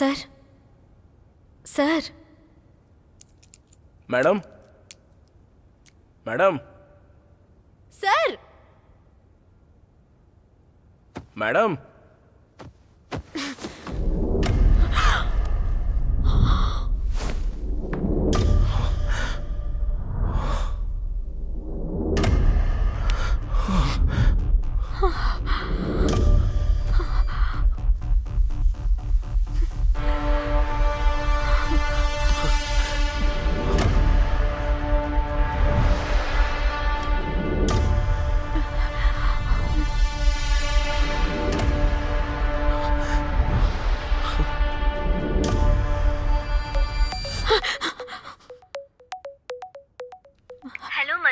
Sir, sir. Madam, madam, sir. Madam.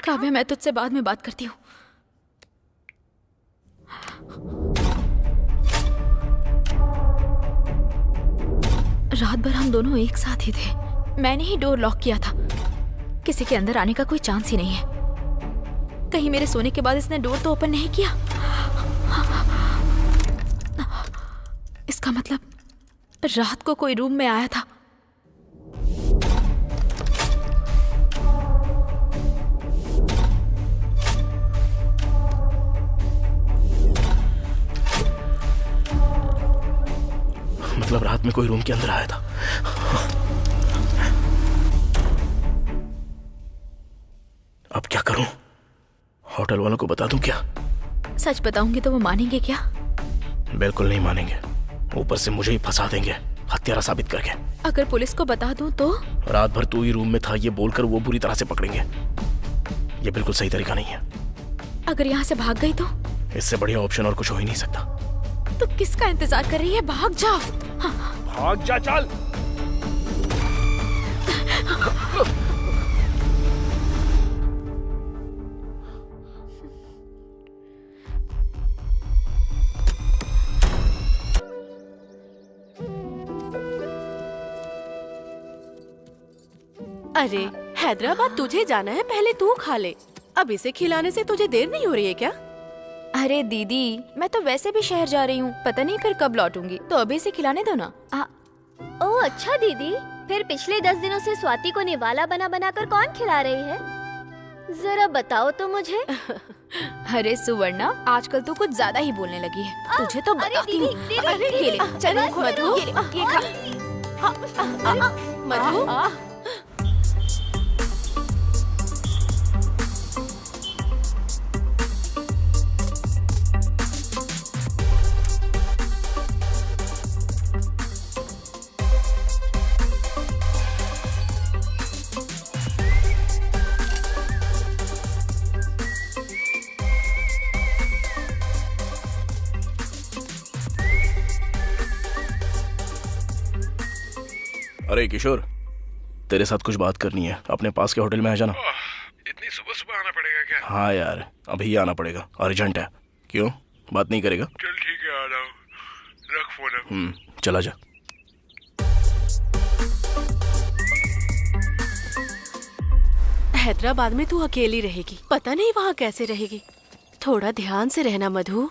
Kavya, मैं तुझसे बाद में बात करती हूँ। रात भर हम दोनों एक साथ ही थे। मैंने ही डोर लॉक किया था। किसी के अंदर आने का कोई चांस ही नहीं है। कहीं मेरे सोने के बाद इसने डोर तो ओपन नहीं किया। इसका मतलब रात को कोई रूम में आया था। मतलब रात में कोई रूम के अंदर आया था। अब क्या करूं? होटल वालों को बता दूं क्या? सच बताऊंगी तो वो मानेंगे क्या? बिल्कुल नहीं मानेंगे। ऊपर से मुझे ही फंसा देंगे हत्यारा साबित करके। अगर पुलिस को बता दूं तो? रात भर तू ही रूम में था ये बोलकर वो बुरी तरह से पकड़ेंगे। ये बिल्कुल सही तरीका नहीं है। अगर यहाँ से भाग गई तो? इससे बढ़िया ऑप्शन और कुछ हो ही नहीं सकता। तो किसका इंतजार कर रही है? भाग जा। हाँ। भाग जा, चल। अरे हैदराबाद तुझे जाना है, पहले तू खा ले। अब इसे खिलाने से तुझे देर नहीं हो रही है क्या? अरे दीदी, मैं तो वैसे भी शहर जा रही हूँ, पता नहीं फिर कब लौटूंगी, तो अभी इसे खिलाने दो ना। ओह अच्छा दीदी, फिर पिछले 10 दिनों से स्वाति को निवाला बना बना कर कौन खिला रही है? जरा बताओ तो मुझे। अरे सुवर्णा, आजकल तू कुछ ज्यादा ही बोलने लगी है। तुझे तो बताती हूँ। ये ले, चल मधु, ये खा। मधु, अरे किशोर, तेरे साथ कुछ बात करनी है। अपने पास के होटल में आ जाना। इतनी सुबह सुबह आना पड़ेगा क्या? हाँ यार, अभी आना पड़ेगा, अर्जेंट है। क्यों, बात नहीं करेगा? चल ठीक है, आ रहा हूँ। रख फोन। चला जा। हैदराबाद में तू अकेली रहेगी, पता नहीं वहाँ कैसे रहेगी। थोड़ा ध्यान से रहना मधु।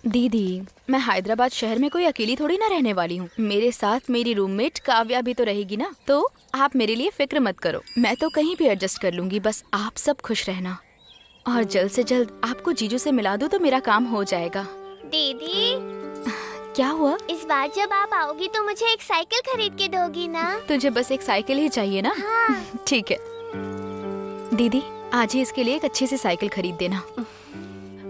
दीदी, मैं हैदराबाद शहर में कोई अकेली थोड़ी ना रहने वाली हूँ। मेरे साथ मेरी रूममेट काव्या भी तो रहेगी ना। तो आप मेरे लिए फिक्र मत करो, मैं तो कहीं भी एडजस्ट कर लूंगी। बस आप सब खुश रहना, और जल्द से जल्द आपको जीजू से मिला दूँ तो मेरा काम हो जाएगा। दीदी, क्या हुआ? इस बार जब आप आओगी तो मुझे एक साइकिल खरीद के दोगी ना? तुझे बस एक साइकिल ही चाहिए ना? हाँ। ठीक है दीदी, आज ही इसके लिए एक अच्छी सी साइकिल खरीद देना।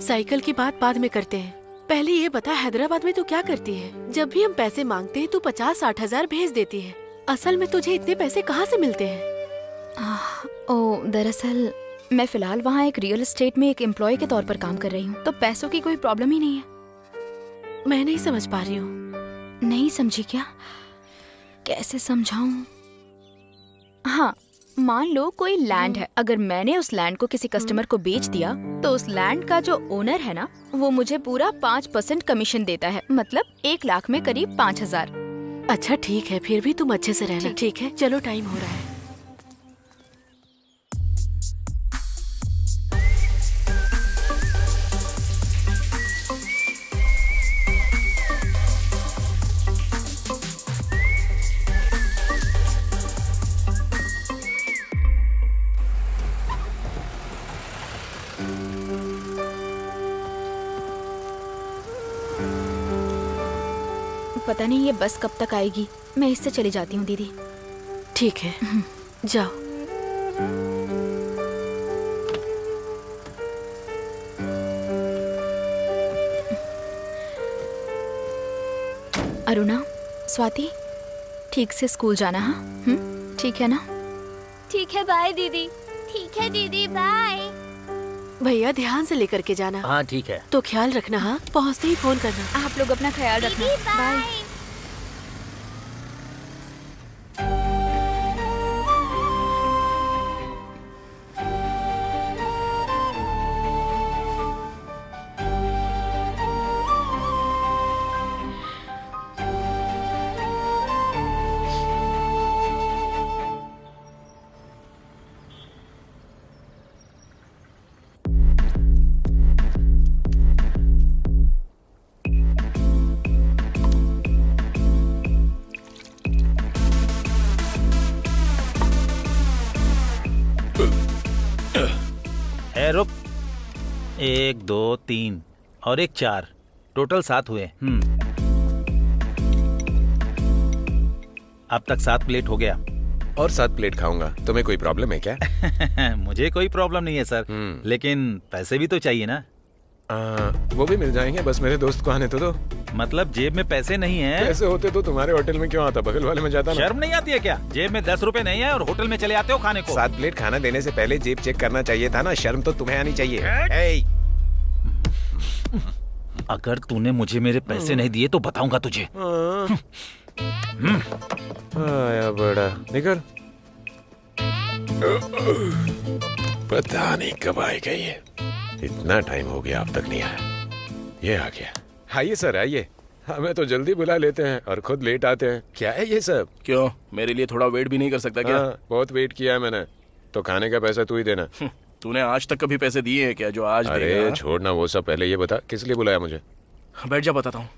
साइकिल की बात बाद में करते हैं, पहले ये बता हैदराबाद में तू क्या करती है? जब भी हम पैसे मांगते हैं तू 50-60 हजार भेज देती है। असल में तुझे इतने पैसे कहाँ से मिलते हैं? दरअसल मैं फिलहाल वहाँ एक रियल एस्टेट में एक एम्प्लॉय के तौर पर काम कर रही हूँ, तो पैसों की कोई प्रॉब्लम ही नहीं है। मैं नहीं समझ पा रही हूँ। नहीं समझी क्या? कैसे समझाऊं? हाँ, मान लो कोई लैंड है। अगर मैंने उस लैंड को किसी कस्टमर को बेच दिया तो उस लैंड का जो ओनर है ना, वो मुझे पूरा 5% कमीशन देता है। मतलब 1 लाख में करीब 5,000। अच्छा ठीक है, फिर भी तुम अच्छे से रहना। ठीक है, चलो टाइम हो रहा है। पता नहीं ये बस कब तक आएगी। मैं इससे चली जाती हूँ दीदी। ठीक है, जाओ। अरुणा, स्वाति, ठीक से स्कूल जाना। हाँ, ठीक है ना? ठीक है, बाय दीदी। ठीक है दीदी, बाय। भैया ध्यान से लेकर के जाना। हाँ ठीक है। तो ख्याल रखना। हाँ, पहुँचते ही फोन करना। आप लोग अपना ख्याल रखना। दीदी, बाय। बाय। है रुक। 1 2 3 और एक 4, टोटल 7 हुए। अब तक 7 प्लेट हो गया। और 7 प्लेट खाऊंगा। तुम्हें कोई प्रॉब्लम है क्या? मुझे कोई प्रॉब्लम नहीं है सर, लेकिन पैसे भी तो चाहिए ना। वो भी मिल जाएंगे, बस मेरे दोस्त को आने तो दो। मतलब जेब में पैसे नहीं है? पैसे होते तो तुम्हारे होटल में क्यों आता, बगल वाले में जाता ना। शर्म नहीं आती है क्या? जेब में 10 रुपए नहीं है और होटल में चले आते हो खाने को। 7 प्लेट खाना देने से पहले जेब चेक करना चाहिए था ना। शर्म तो तुम्हें आनी चाहिए। ए! अगर तूने मुझे मेरे पैसे नहीं दिए तो बताऊंगा तुझे। आया बड़ा, निकल। पता नहीं कब आएगा ये। इतना टाइम हो गया अब तक नहीं आया। ये आ गया। आइए सर, आइए। हमें तो जल्दी बुला लेते हैं और खुद लेट आते हैं। क्या है ये सब? क्यों, मेरे लिए थोड़ा वेट भी नहीं कर सकता क्या? बहुत वेट किया है मैंने। तो खाने का पैसा तू ही देना। तूने आज तक कभी पैसे दिए हैं क्या जो आज अरे देगा? छोड़ना वो सब, पहले ये बता किस लिए बुलाया मुझे? बैठ जा, बताता हूँ।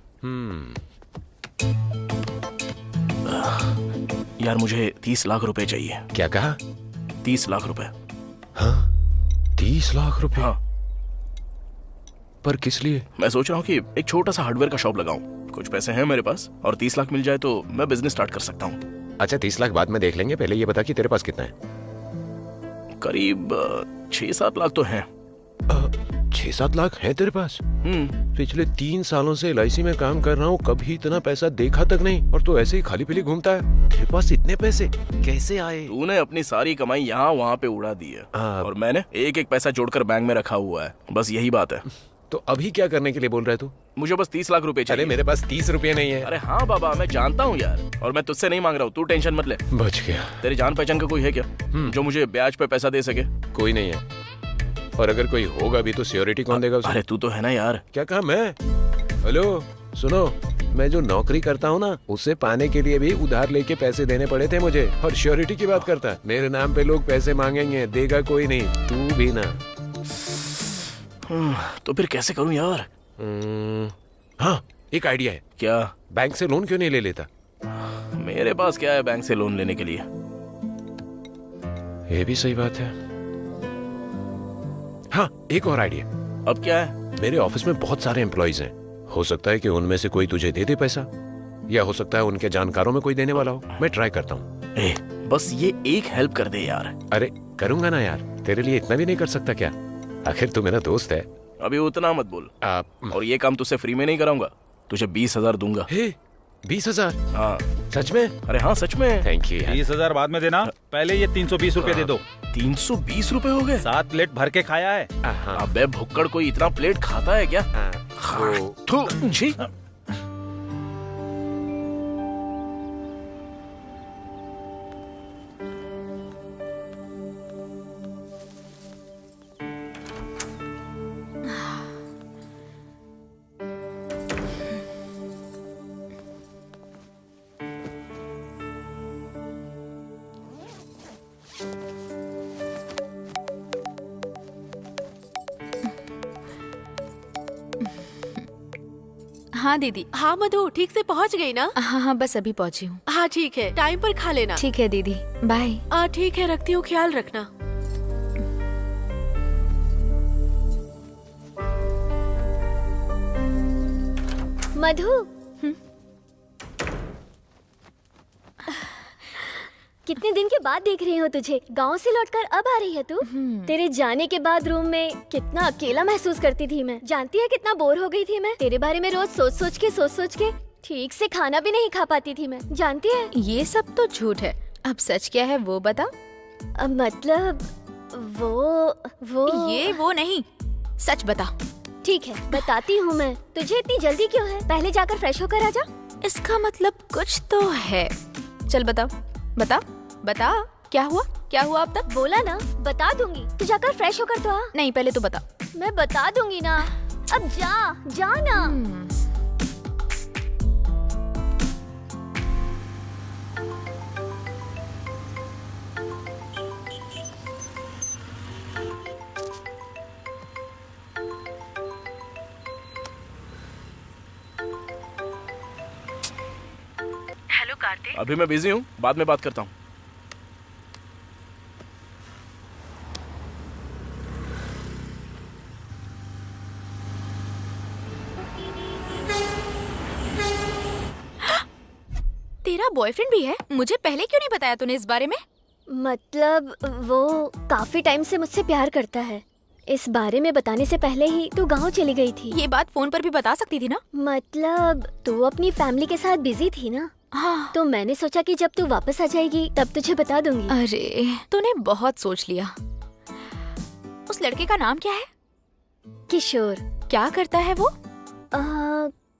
यार मुझे 30 लाख रुपए चाहिए। क्या कहा? 30 लाख रुपए। हाँ, 30 लाख रुपए? हाँ, पर किस लिए? मैं सोच रहा हूँ कि एक छोटा सा हार्डवेयर का शॉप लगाऊं। कुछ पैसे हैं मेरे पास और 30 लाख मिल जाए तो मैं बिजनेस स्टार्ट कर सकता हूँ। अच्छा 30 लाख बाद में देख लेंगे, पहले ये बता कि तेरे पास कितना है? करीब 6-7 लाख तो हैं। 6-7 लाख है तेरे पास? पिछले 3 सालों से LIC में काम कर रहा हूँ, कभी इतना पैसा देखा तक नहीं। और तू ऐसे ही खाली पीली घूमता है। तेरे पास इतने पैसे कैसे आए? तूने अपनी सारी कमाई यहाँ वहाँ पे उड़ा दी है और मैंने एक एक पैसा जोड़कर बैंक में रखा हुआ है। बस यही बात है। तो अभी क्या करने के लिए बोल रहा है तू? मुझे बस 30 लाख रुपए चाहिए। अरे मेरे पास 30 रुपए नहीं है। अरे हाँ बाबा, मैं जानता हूँ यार, और मैं तुझसे नहीं मांग रहा हूँ, तू टेंशन मत ले। बच गया। तेरी जान पहचान का कोई है क्या जो मुझे ब्याज पे पैसा दे सके? कोई नहीं है, और अगर कोई होगा भी तो सिक्योरिटी कौन देगा उसे? अरे तू तो है ना यार। क्या कहा मैं? हेलो सुनो, मैं जो नौकरी करता हूँ ना, उसे पाने के लिए भी उधार लेके पैसे देने पड़े थे मुझे, और श्योरिटी की बात करता है। मेरे नाम पे लोग पैसे मांगेंगे, देगा कोई नहीं, तू भी ना। तो फिर कैसे करूँ यार? हाँ एक आइडिया है। क्या? बैंक से लोन क्यों नहीं ले लेता? मेरे पास क्या है बैंक से लोन लेने के लिए? ये भी सही बात है। हाँ एक और आइडिया। अब क्या है? मेरे ऑफिस में बहुत सारे एम्प्लॉइज हैं, हो सकता है कि उनमें से कोई तुझे दे दे पैसा, या हो सकता है उनके जानकारों में कोई देने वाला हो। मैं ट्राई करता हूँ। बस ये एक हेल्प कर दे यार। अरे करूंगा ना यार, तेरे लिए इतना भी नहीं कर सकता क्या? आखिर तू मेरा दोस्त है। अभी उतना मत बोल। और ये काम तुझसे फ्री में नहीं कराऊंगा, तुझे 20,000 दूंगा। 20,000? हाँ सच में? अरे हाँ सच में। Thank you. 20,000 बाद में देना, पहले ये 320 रुपए दे दो। 320 रुपए हो गए? 7 प्लेट भर के खाया है। अबे भुक्कड़, कोई इतना प्लेट खाता है क्या? थू, छी। हाँ दीदी। हाँ मधु, ठीक से पहुँच गई ना? हाँ हाँ, बस अभी पहुँची हूँ। हाँ ठीक है, टाइम पर खा लेना। ठीक है दीदी, बाय। ठीक है, रखती हूँ, ख्याल रखना। मधु, कितने दिन के बाद देख रही हूँ तुझे। गांव से लौटकर अब आ रही है तू। तेरे जाने के बाद रूम में कितना अकेला महसूस करती थी मैं। जानती है कितना बोर हो गई थी मैं। तेरे बारे में रोज सोच सोच के ठीक से खाना भी नहीं खा पाती थी मैं। जानती है? ये सब तो झूठ है, अब सच क्या है वो बता। मतलब वो ये वो नहीं, सच बता। ठीक है बताती हूँ मैं। तुझे इतनी जल्दी क्यों है? पहले जाकर फ्रेश होकर आजा। इसका मतलब कुछ तो है। चल बता बता बता, क्या हुआ अब तक? बोला ना बता दूंगी। तू जाकर फ्रेश होकर तो आ। नहीं, पहले तो बता। मैं बता दूंगी ना। अब जा ना। हेलो कार्तिक। अभी मैं बिजी हूँ, बाद में बात करता हूँ। तेरा बॉयफ्रेंड भी है? मुझे पहले क्यों नहीं बताया तूने इस बारे में? मतलब वो काफी टाइम से मुझसे प्यार करता है। इस बारे में बताने से पहले ही तू गांव चली गई थी। ये बात फोन पर भी बता सकती थी ना। मतलब तू अपनी फैमिली के साथ बिजी थी ना। हाँ। तो मैंने सोचा कि जब तू वापस आ जाएगी तब तुझे बता दूंगी। अरे तूने बहुत सोच लिया। उस लड़के का नाम क्या है? किशोर। क्या करता है वो?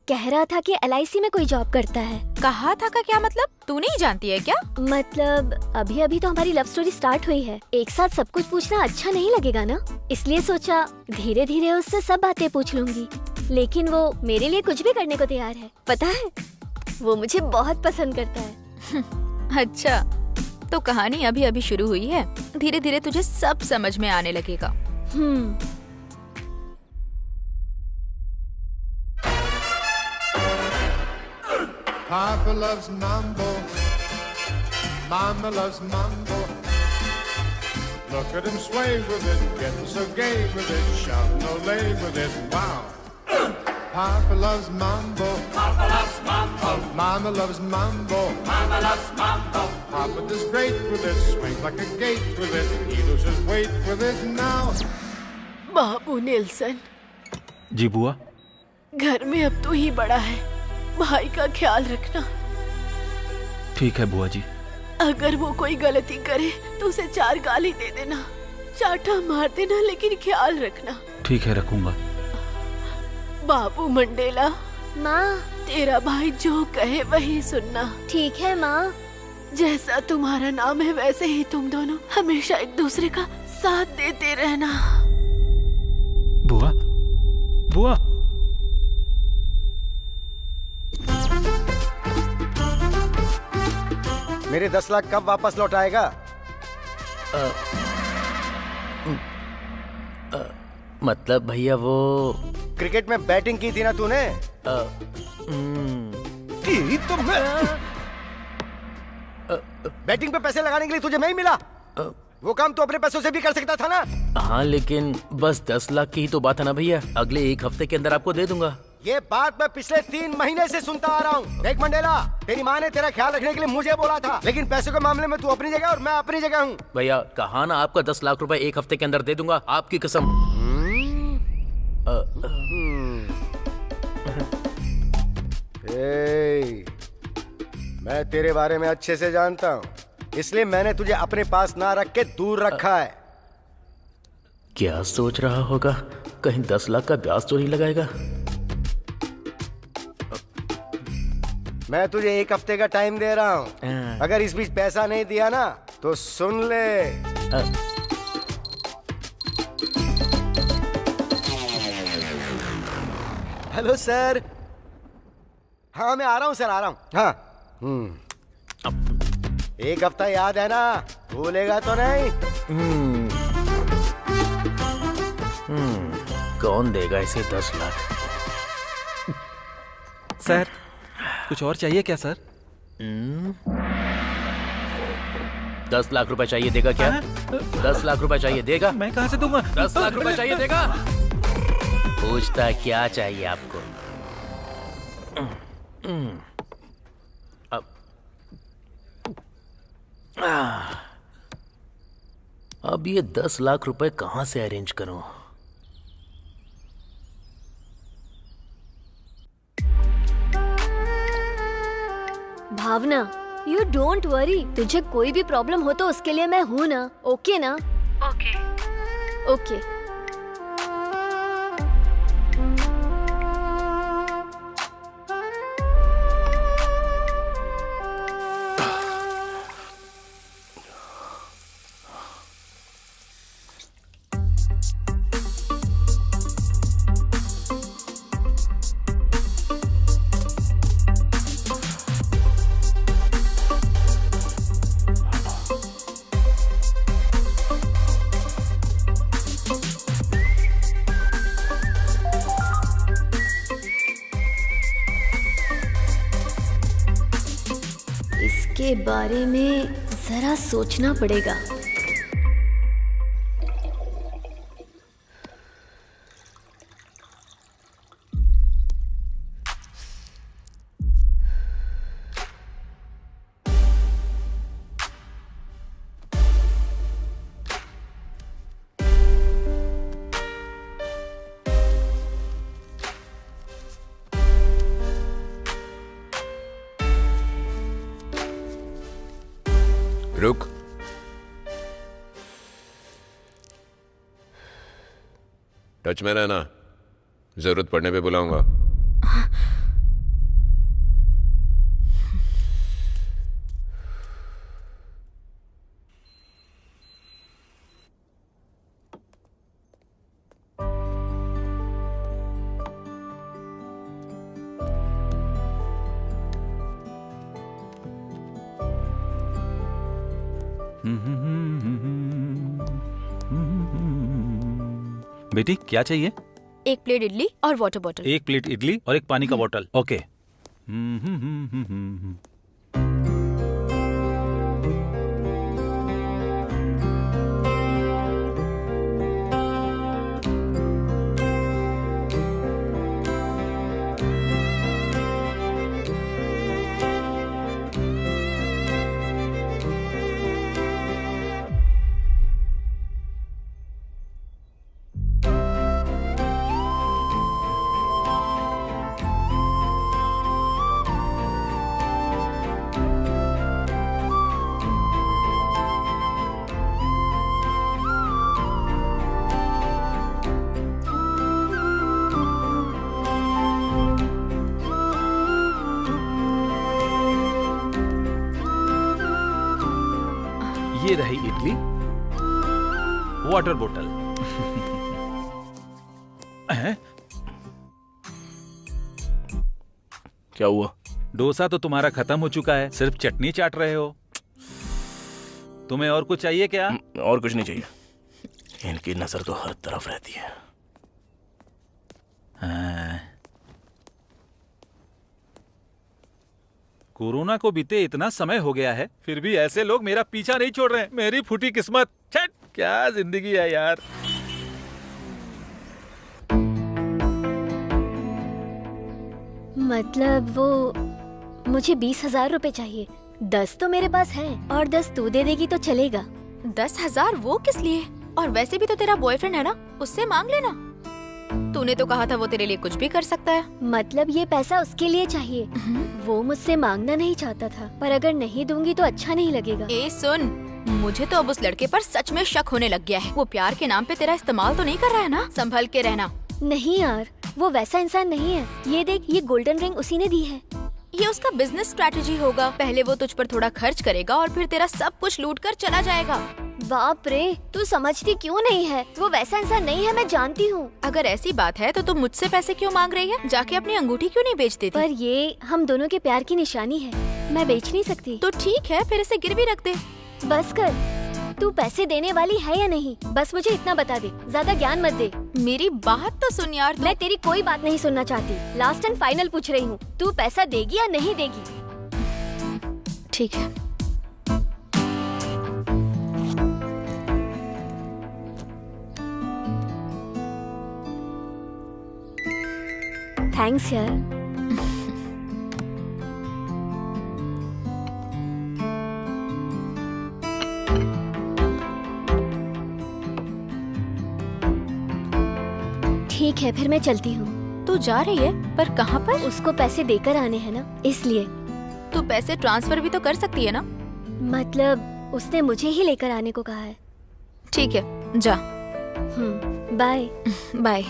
कह रहा था कि LIC में कोई जॉब करता है। कहा था का क्या मतलब? तू नहीं जानती है क्या? मतलब अभी तो हमारी लव स्टोरी स्टार्ट हुई है। एक साथ सब कुछ पूछना अच्छा नहीं लगेगा ना, इसलिए सोचा धीरे धीरे उससे सब बातें पूछ लूंगी। लेकिन वो मेरे लिए कुछ भी करने को तैयार है। पता है, वो मुझे बहुत पसंद करता है। अच्छा, तो कहानी अभी अभी शुरू हुई है। धीरे धीरे तुझे सब समझ में आने लगेगा। Papa loves mambo, Mama loves mambo. Look at him sway with it, getting so gay with it, shouting ole with it, wow. Papa loves mambo, Papa loves mambo. Mama loves mambo, Mama loves mambo. Papa does great with it, swings like a gate with it, he loses weight with it now. बाबू Nelson, जी बुआ। घर में अब तू ही बड़ा है, भाई का ख्याल रखना। ठीक है बुआ जी। अगर वो कोई गलती करे तो उसे 4 गाली दे देना, चाटा मार देना, लेकिन ख्याल रखना। ठीक है, रखूंगा। बाबू मंडेला, माँ तेरा भाई जो कहे वही सुनना। ठीक है माँ। जैसा तुम्हारा नाम है वैसे ही तुम दोनों हमेशा एक दूसरे का साथ देते रहना। बुआ, बुआ। मेरे 10 लाख कब वापस लौटाएगा? मतलब भैया वो क्रिकेट में बैटिंग की थी ना तूने? की तो मैं बैटिंग पे पैसे लगाने के लिए तुझे नहीं मिला? वो काम तो अपने पैसों से भी कर सकता था ना। हाँ, लेकिन बस 10 लाख की ही तो बात है ना भैया। अगले 1 हफ्ते के अंदर आपको दे दूंगा। ये बात मैं पिछले 3 महीने से सुनता आ रहा हूँ। देख मंडेला, तेरी माँ ने तेरा ख्याल रखने के लिए मुझे बोला था, लेकिन पैसे के मामले में तू अपनी जगह और मैं अपनी जगह हूँ। भैया कहा ना आपका 10 लाख रुपए 1 हफ्ते के अंदर दे दूंगा, आपकी कसम। मैं तेरे बारे में अच्छे से जानता हूँ, इसलिए मैंने तुझे अपने पास ना रख के दूर रखा है। क्या सोच रहा होगा? कहीं 10 लाख का ब्याज तो नहीं लगाएगा? मैं तुझे 1 हफ्ते का टाइम दे रहा हूँ। अगर इस बीच पैसा नहीं दिया ना तो सुन ले। Hello sir. हाँ मैं आ रहा हूँ सर, आ रहा हूँ। हाँ 1 हफ्ता याद है ना? भूलेगा तो नहीं? कौन देगा इसे 10 लाख? सर कुछ और चाहिए क्या सर? 10 लाख रुपए चाहिए, देगा क्या? 10 लाख रुपए चाहिए, देगा? मैं कहाँ से दूंगा? 10 लाख रुपए चाहिए, देगा? पूछता क्या चाहिए आपको? अब अब ये 10 लाख रुपए कहाँ से अरेंज करूं? भावना, यू डोंट वरी, तुझे कोई भी प्रॉब्लम हो तो उसके लिए मैं हूँ ना, ओके ना? ओके। ओके। इसके बारे में जरा सोचना पड़ेगा। रुक। टच में रहना, जरूरत पड़ने पे बुलाऊंगा। बेटी क्या चाहिए? एक प्लेट इडली और वाटर बॉटल। एक प्लेट इडली और एक पानी का बोतल। ओके। ये रही इडली, वाटर बोतल। क्या हुआ? डोसा तो तुम्हारा खत्म हो चुका है, सिर्फ चटनी चाट रहे हो। तुम्हें और कुछ चाहिए क्या? और कुछ नहीं चाहिए, इनकी नजर तो हर तरफ रहती है। हाँ। कोरोना को बीते इतना समय हो गया है, फिर भी ऐसे लोग मेरा पीछा नहीं छोड़ रहे हैं। मेरी फूटी किस्मत। छट, क्या जिंदगी है यार। मतलब वो मुझे 20,000 रुपए चाहिए। 10 तो मेरे पास है और 10 तू दे देगी तो चलेगा। 10,000 वो किस लिए? और वैसे भी तो तेरा बॉयफ्रेंड है ना, उससे मांग लेना। तूने तो कहा था वो तेरे लिए कुछ भी कर सकता है। मतलब ये पैसा उसके लिए चाहिए, वो मुझसे मांगना नहीं चाहता था, पर अगर नहीं दूंगी तो अच्छा नहीं लगेगा। ए सुन, मुझे तो अब उस लड़के पर सच में शक होने लग गया है। वो प्यार के नाम पे तेरा इस्तेमाल तो नहीं कर रहा है ना? संभल के रहना। नहीं यार, वो वैसा इंसान नहीं है। ये देख, ये गोल्डन रिंग उसी ने दी है। ये उसका बिजनेस स्ट्रैटेजी होगा। पहले वो तुझ पर थोड़ा खर्च करेगा और फिर तेरा सब कुछ लूट कर चला जाएगा। बाप रे, तू समझती क्यों नहीं है? वो वैसा इंसान नहीं है, मैं जानती हूँ। अगर ऐसी बात है तो तुम मुझसे पैसे क्यों मांग रही है? जाके अपनी अंगूठी क्यों नहीं बेच देती? पर ये हम दोनों के प्यार की निशानी है, मैं बेच नहीं सकती। तो ठीक है, फिर इसे गिरवी रख दे। बस कर, तू पैसे देने वाली है या नहीं? बस मुझे इतना बता दे, ज्यादा ज्ञान मत दे। मेरी बात तो सुन यार। मैं तेरी कोई बात नहीं सुनना चाहती। लास्ट एंड फाइनल पूछ रही हूँ, तू पैसा देगी या नहीं देगी? ठीक है। थैंक्स यार। ठीक है, फिर मैं चलती हूँ। तू जा रही है, पर कहाँ पर? उसको पैसे देकर आने हैं ना, इसलिए। तू पैसे ट्रांसफर भी तो कर सकती है ना? मतलब उसने मुझे ही लेकर आने को कहा है। ठीक है, जा। बाय। बाय।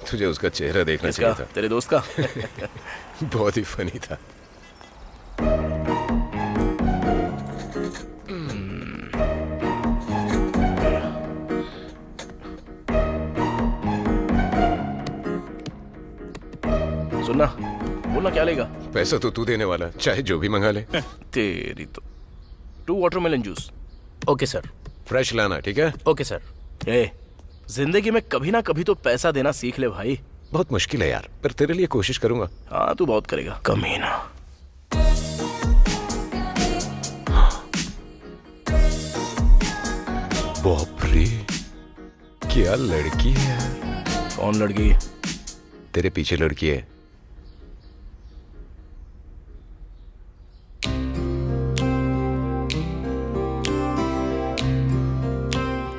तुझे उसका चेहरा देखना इसका, चाहिए था। तेरे दोस्त का। बहुत ही फनी था। सुनना, बोलना क्या लेगा? पैसा तो तू देने वाला, चाहे जो भी मंगा ले। तेरी तो 2 watermelon juice. Okay sir. Fresh लाना, ठीक है? Okay sir. ए, जिंदगी में कभी ना कभी तो पैसा देना सीख ले भाई। बहुत मुश्किल है यार, पर तेरे लिए कोशिश करूंगा। हाँ, तू बहुत करेगा, कमीना। बाप रे, क्या लड़की है। कौन लड़की? तेरे पीछे लड़की है।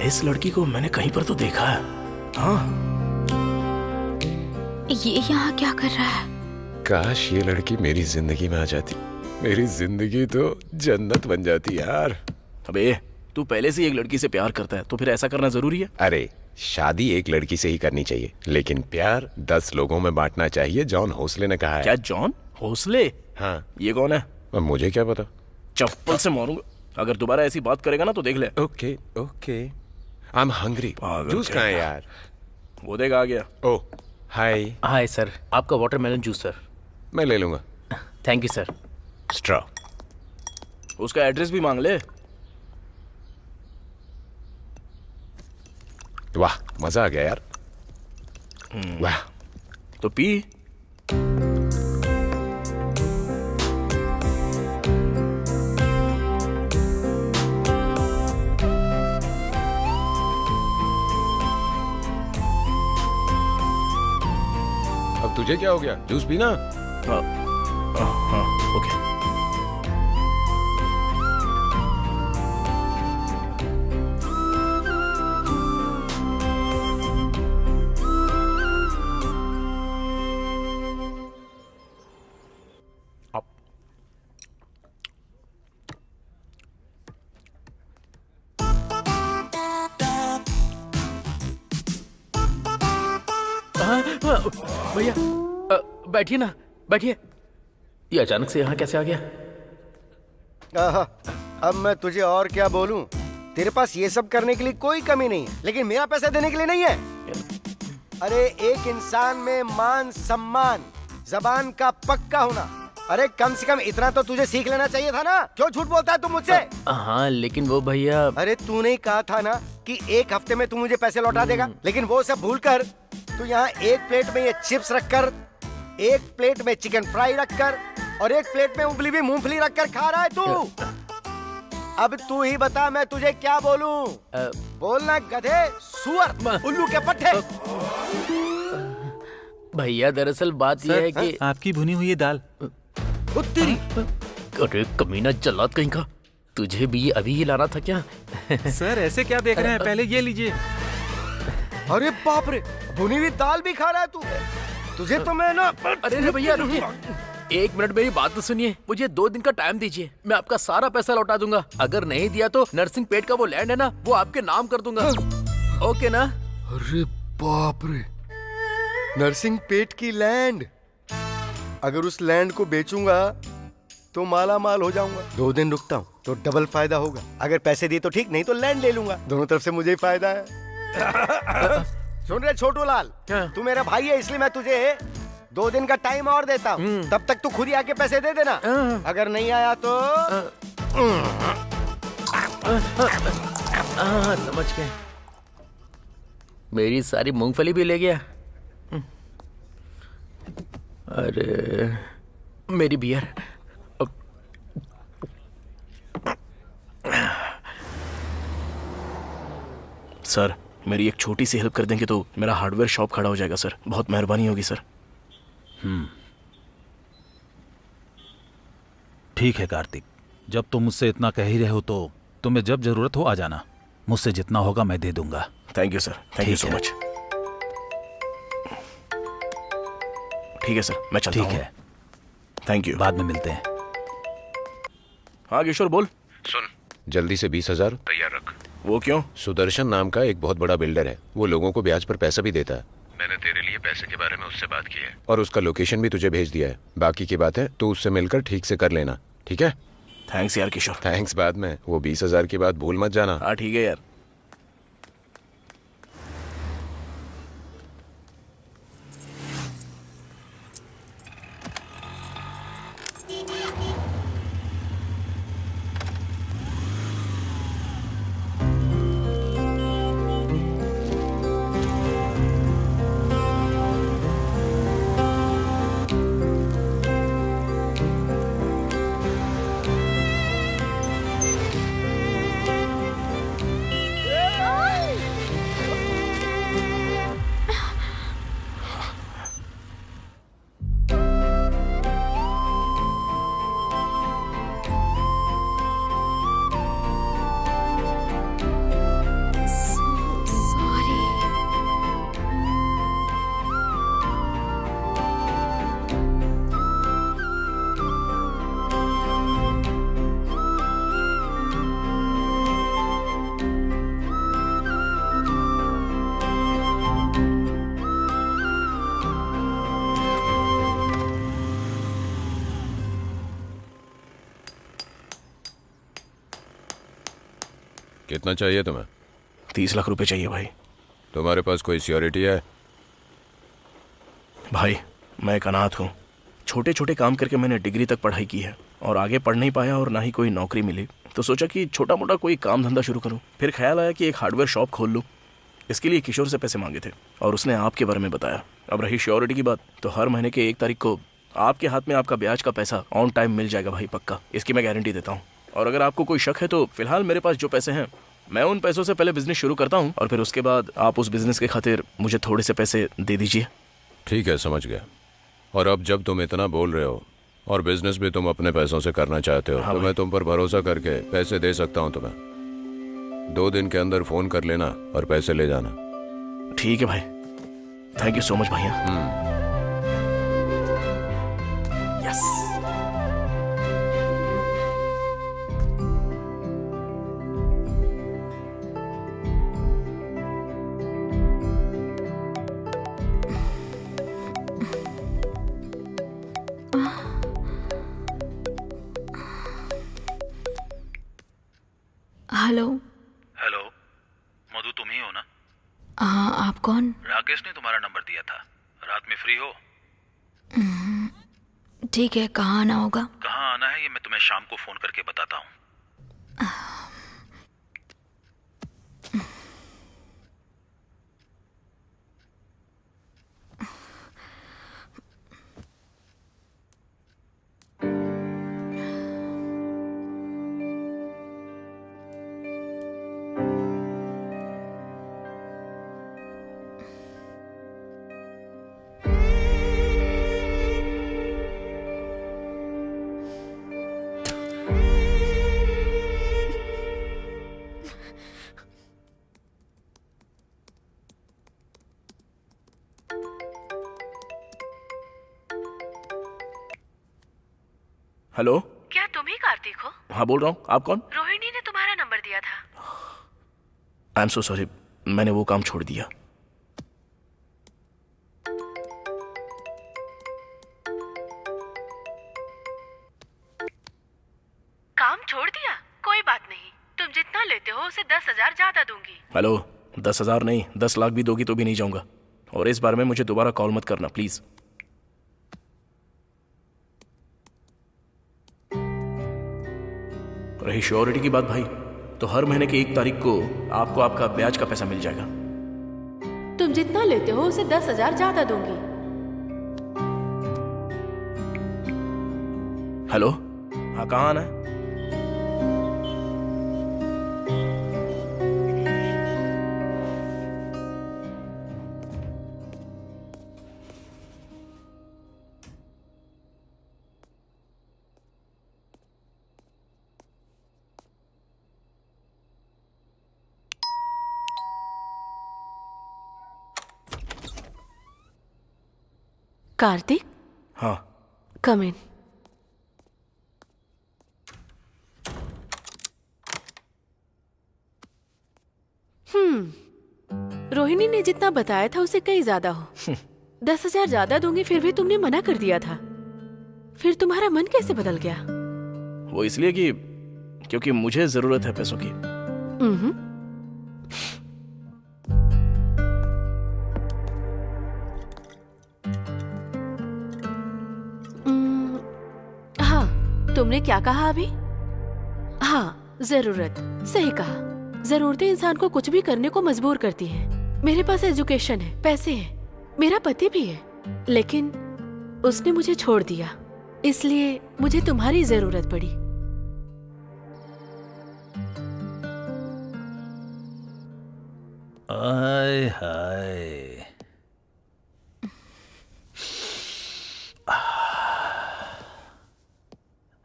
इस लड़की को मैंने कहीं पर तो देखा है। हाँ, ये यहाँ क्या कर रहा है? काश ये लड़की मेरी जिंदगी में आ जाती, मेरी जिंदगी तो जन्नत बन जाती यार। अबे, तू पहले से ही एक लड़की से प्यार करता है, तो फिर ऐसा करना जरूरी है? अरे, शादी एक लड़की से ही करनी चाहिए, लेकिन प्यार 10 लोगों में बांटना चाहिए, जॉन होसले ने कहा है। क्या जॉन होसले? हाँ। ये कौन है? अब मुझे क्या पता। चप्पल से मारूंगा अगर दोबारा ऐसी बात करेगा ना, तो देख ले। Okay okay, I am hungry. Juice कहाँ है यार? वो देख, आ गया। ओह, हाय। हाय सर, आपका वाटरमेलन जूस सर। मैं ले लूंगा। Thank you sir. स्ट्रॉ। उसका एड्रेस भी मांग ले। वाह, मजा आ गया यार। वाह। तो पी। अब तुझे क्या हो गया? जूस पीना। हाँ, हाँ, ओके। भैया बैठिए ना, बैठिए। ये अचानक से यहाँ कैसे आ गया? अब मैं तुझे और क्या बोलूं? तेरे पास ये सब करने के लिए कोई कमी नहीं है, लेकिन मेरा पैसा देने के लिए नहीं है। अरे, एक इंसान में मान सम्मान, जबान का पक्का होना, अरे कम से कम इतना तो तुझे सीख लेना चाहिए था ना। क्यों झूठ बोलता है तू मुझसे? हाँ, लेकिन वो भैया। अरे, तूने ही कहा था ना कि 1 हफ्ते में तू मुझे पैसे लौटा देगा, लेकिन वो सब भूलकर तू यहाँ एक प्लेट में ये चिप्स रखकर, एक प्लेट में चिकन फ्राई रखकर और एक प्लेट में उबली हुई मूंगफली रखकर खा रहा है तू। अब तू ही बता, मैं तुझे क्या बोलूं? बोलना गधे, सुअर, उल्लू के पट्टे। भैया दरअसल बात यह है कि आपकी भुनी हुई दाल। उत्तरी। अरे कमीना जल्लाद कहीं का, तुझे भी अभी ही लाना था क्या? सर ऐसे क्या देख रहे हैं, पहले ये लीजिए। अरे बाप रे, भुनी हुई दाल भी खा रहा है तू। तुझे तो मैं ना। अरे भैया रुकिए, 1 मिनट मेरी बात तो सुनिए। मुझे 2 दिन का टाइम दीजिए, मैं आपका सारा पैसा लौटा दूंगा। अगर नहीं दिया तो नरसिंह पेट का वो लैंड है ना, वो आपके नाम कर दूंगा। ओके ना? अरे बाप रे, नरसिंह पेट की लैंड। अगर उस लैंड को बेचूंगा तो माला माल हो जाऊंगा। 2 दिन रुकता हूँ तो डबल फायदा होगा। अगर पैसे दिए तो ठीक, नहीं तो लैंड ले लूंगा। दोनों तरफ से मुझे ही फायदा है। सुन रहे छोटू लाल, तू मेरा भाई है, इसलिए मैं तुझे 2 दिन का टाइम और देता हूँ। तब तक तू खुद ही आके पैसे दे देना। अगर नहीं आया तो समझ गए। मेरी सारी मूंगफली भी ले गया। अरे मेरी बियर। सर, मेरी एक छोटी सी हेल्प कर देंगे तो मेरा हार्डवेयर शॉप खड़ा हो जाएगा सर। बहुत मेहरबानी होगी सर। ठीक है कार्तिक, जब तुम मुझसे इतना कह ही रहे हो तो तुम्हें जब जरूरत हो आ जाना। मुझसे जितना होगा मैं दे दूंगा। Thank you sir, thank you ठीक सो है। मच। ठीक है सर, मैं चलता ठीक हूँ। है, थैंक यू। बाद में मिलते हैं। हाँ किशोर बोल। सुन, जल्दी से 20,000 तैयार रख। वो क्यों? सुदर्शन नाम का एक बहुत बड़ा बिल्डर है, वो लोगों को ब्याज पर पैसा भी देता है। मैंने तेरे लिए पैसे के बारे में उससे बात की है। और उसका लोकेशन भी तुझे भेज दिया है। बाकी की बात है तो उससे मिलकर ठीक से कर लेना, ठीक है? थैंक्स यार किशोर। थैंक्स बाद में, वो 20,000 की बात भूल मत जाना। हाँ ठीक है यार। कितना चाहिए तुम्हें? 30 लाख रुपए चाहिए भाई। तुम्हारे पास कोई सिक्योरिटी है? भाई मैं एक अनाथ हूँ। छोटे छोटे काम करके मैंने डिग्री तक पढ़ाई की है और आगे पढ़ नहीं पाया और ना ही कोई नौकरी मिली, तो सोचा कि छोटा मोटा कोई काम धंधा शुरू करूँ। फिर ख्याल आया कि एक हार्डवेयर शॉप खोल लूँ। इसके लिए किशोर से पैसे मांगे थे और उसने आपके बारे में बताया। अब रही श्योरिटी की बात, तो हर महीने के 1 तारीख को आपके हाथ में आपका ब्याज का पैसा ऑन टाइम मिल जाएगा भाई, पक्का। इसकी मैं गारंटी देता हूँ। और अगर आपको कोई शक है तो फिलहाल मेरे पास जो पैसे हैं, मैं उन पैसों से पहले बिजनेस शुरू करता हूँ और फिर उसके बाद आप उस बिजनेस के खातिर मुझे थोड़े से पैसे दे दीजिए। ठीक है, समझ गया। और अब जब तुम इतना बोल रहे हो और बिजनेस भी तुम अपने पैसों से करना चाहते हो, हाँ तो भाई। मैं तुम पर भरोसा करके पैसे दे सकता हूँ तुम्हें। 2 दिन के अंदर फोन कर लेना और पैसे ले जाना। ठीक है भाई, थैंक यू सो मच भैया। यस। हेलो। हेलो, मधु तुम ही हो ना? हाँ, आप कौन? राकेश ने तुम्हारा नंबर दिया था। रात में फ्री हो? ठीक है, कहाँ आना होगा? कहाँ आना है ये मैं तुम्हें शाम को फोन करके बताता हूँ। हेलो। क्या तुम ही कार्तिक हो? हाँ बोल रहा हूँ, आप कौन? रोहिणी ने तुम्हारा नंबर दिया था। आई एम सो सॉरी, मैंने वो काम छोड़ दिया। काम छोड़ दिया? कोई बात नहीं, तुम जितना लेते हो उसे 10,000 ज्यादा दूंगी। हेलो, 10,000 नहीं, 10 लाख भी दोगी तो भी नहीं जाऊंगा। और इस बारे में मुझे दोबारा कॉल मत करना प्लीज। रही श्योरिटी की बात भाई, तो हर महीने की 1 तारीख को आपको आपका ब्याज का पैसा मिल जाएगा। तुम जितना लेते हो उसे 10,000 ज्यादा दूंगी। हेलो, हाँ कहाँ आना है? कार्तिक, हाँ। कम इन। रोहिणी ने जितना बताया था उससे कहीं ज्यादा हो। 10,000 ज्यादा दूंगी फिर भी तुमने मना कर दिया था। फिर तुम्हारा मन कैसे बदल गया? वो इसलिए कि क्योंकि मुझे जरूरत है पैसों की। हाँ, तुमने क्या कहा अभी? हाँ, जरूरत, सही कहा। जरूरतें इंसान को कुछ भी करने को मजबूर करती हैं। मेरे पास एजुकेशन है, पैसे हैं, मेरा पति भी है, लेकिन उसने मुझे छोड़ दिया, इसलिए मुझे तुम्हारी जरूरत पड़ी। आय हाय,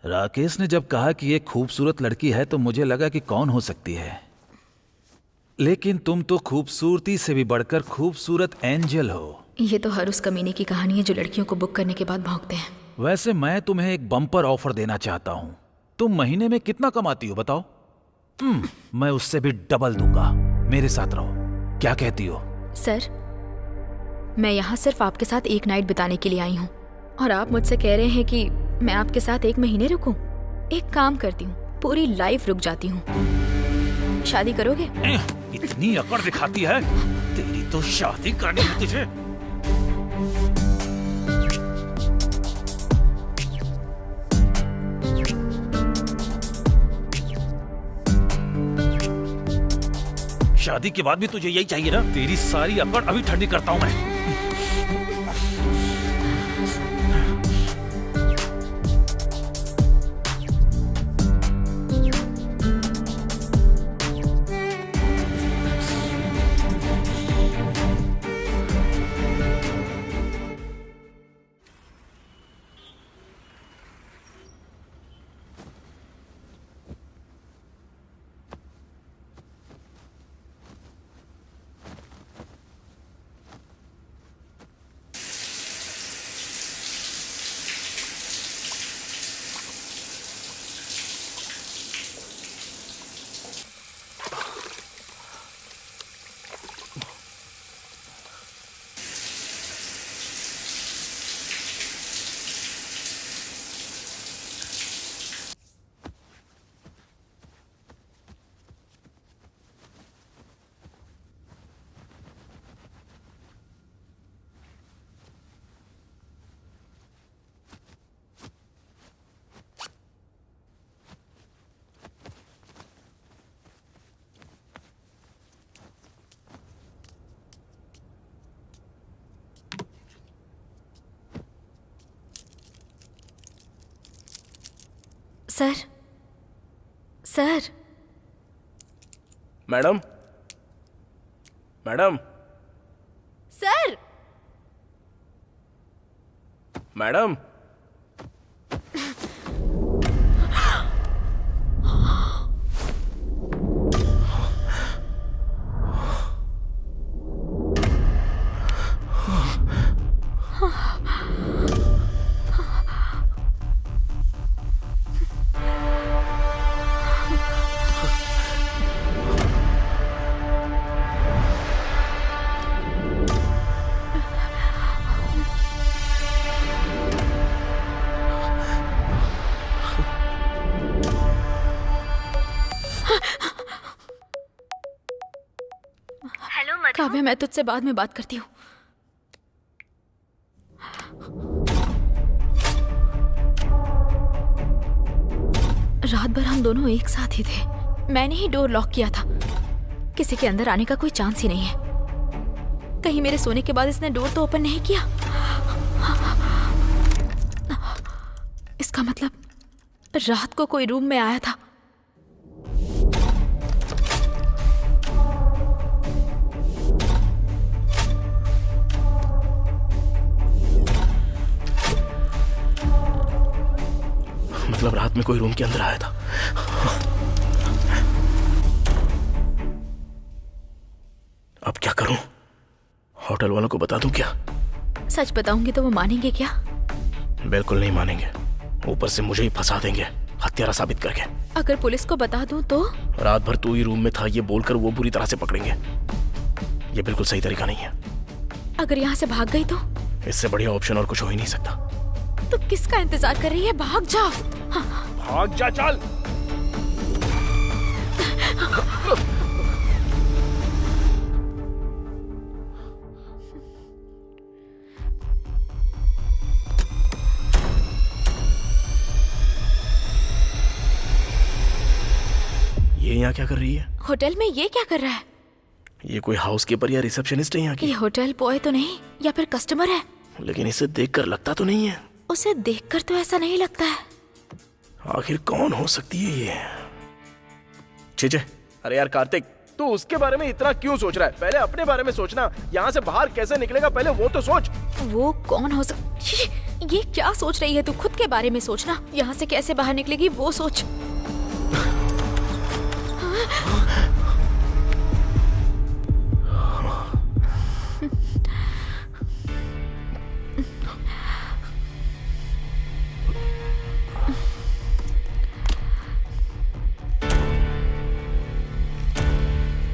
राकेश ने जब कहा कि ये खूबसूरत लड़की है तो मुझे लगा कि कौन हो सकती है, लेकिन तुम तो खूबसूरती से भी बढ़कर खूबसूरत एंजल हो। ये तो हर उस कमीने की कहानी है जो लड़कियों को बुक करने के बाद भौंकते हैं। वैसे मैं तुम्हें एक बम्पर ऑफर देना चाहता हूँ। तुम महीने में कितना कमाती हो बताओ? मैं उससे भी डबल दूंगा। मेरे साथ रहो, क्या कहती हो? सर, मैं यहाँ सिर्फ आपके साथ एक नाइट बिताने के लिए आई हूँ और आप मुझसे कह रहे हैं कि मैं आपके साथ 1 महीने रुकूं? एक काम करती हूँ, पूरी लाइफ रुक जाती हूँ। शादी करोगे? इतनी अकड़ दिखाती है, तेरी तो शादी करनी है तुझे। शादी के बाद भी तुझे यही चाहिए ना? तेरी सारी अकड़ अभी ठंडी करता हूं मैं। Sir, sir. Madam, madam, sir, madam. Kavya, मैं तुझसे बाद में बात करती हूँ। रात भर हम दोनों एक साथ ही थे। मैंने ही डोर लॉक किया था। किसी के अंदर आने का कोई चांस ही नहीं है। कहीं मेरे सोने के बाद इसने डोर तो ओपन नहीं किया? इसका मतलब रात को कोई रूम में आया था। मतलब रात में कोई रूम के अंदर आया था। अब क्या करूं? होटल वालों को बता दूं क्या? सच बताऊंगी तो वो मानेंगे क्या? बिल्कुल नहीं मानेंगे, ऊपर से मुझे ही फंसा देंगे हत्यारा साबित करके। अगर पुलिस को बता दूं तो? रात भर तू ही रूम में था ये बोलकर वो बुरी तरह से पकड़ेंगे। ये बिल्कुल सही तरीका नहीं है। अगर यहाँ से भाग गई तो? इससे बढ़िया ऑप्शन और कुछ हो ही नहीं सकता। तो किसका इंतजार कर रही है? भाग जा। हाँ। भाग जा, चल। ये यहाँ क्या कर रही है? होटल में ये क्या कर रहा है? ये कोई हाउसकीपर या रिसेप्शनिस्ट है यहाँ की? ये होटल बॉय तो नहीं, या फिर कस्टमर है? लेकिन इसे देखकर लगता तो नहीं है। उसे देखकर तो ऐसा नहीं लगता है। आखिर कौन हो सकती है ये? चीजे, अरे यार कार्तिक, तू उसके बारे में इतना क्यों सोच रहा है? पहले अपने बारे में सोचना। यहाँ से बाहर कैसे निकलेगा पहले वो तो सोच। वो कौन हो ये क्या सोच रही है तू? खुद के बारे में सोचना। यहाँ से कैसे बाहर निकलेगी वो सोच।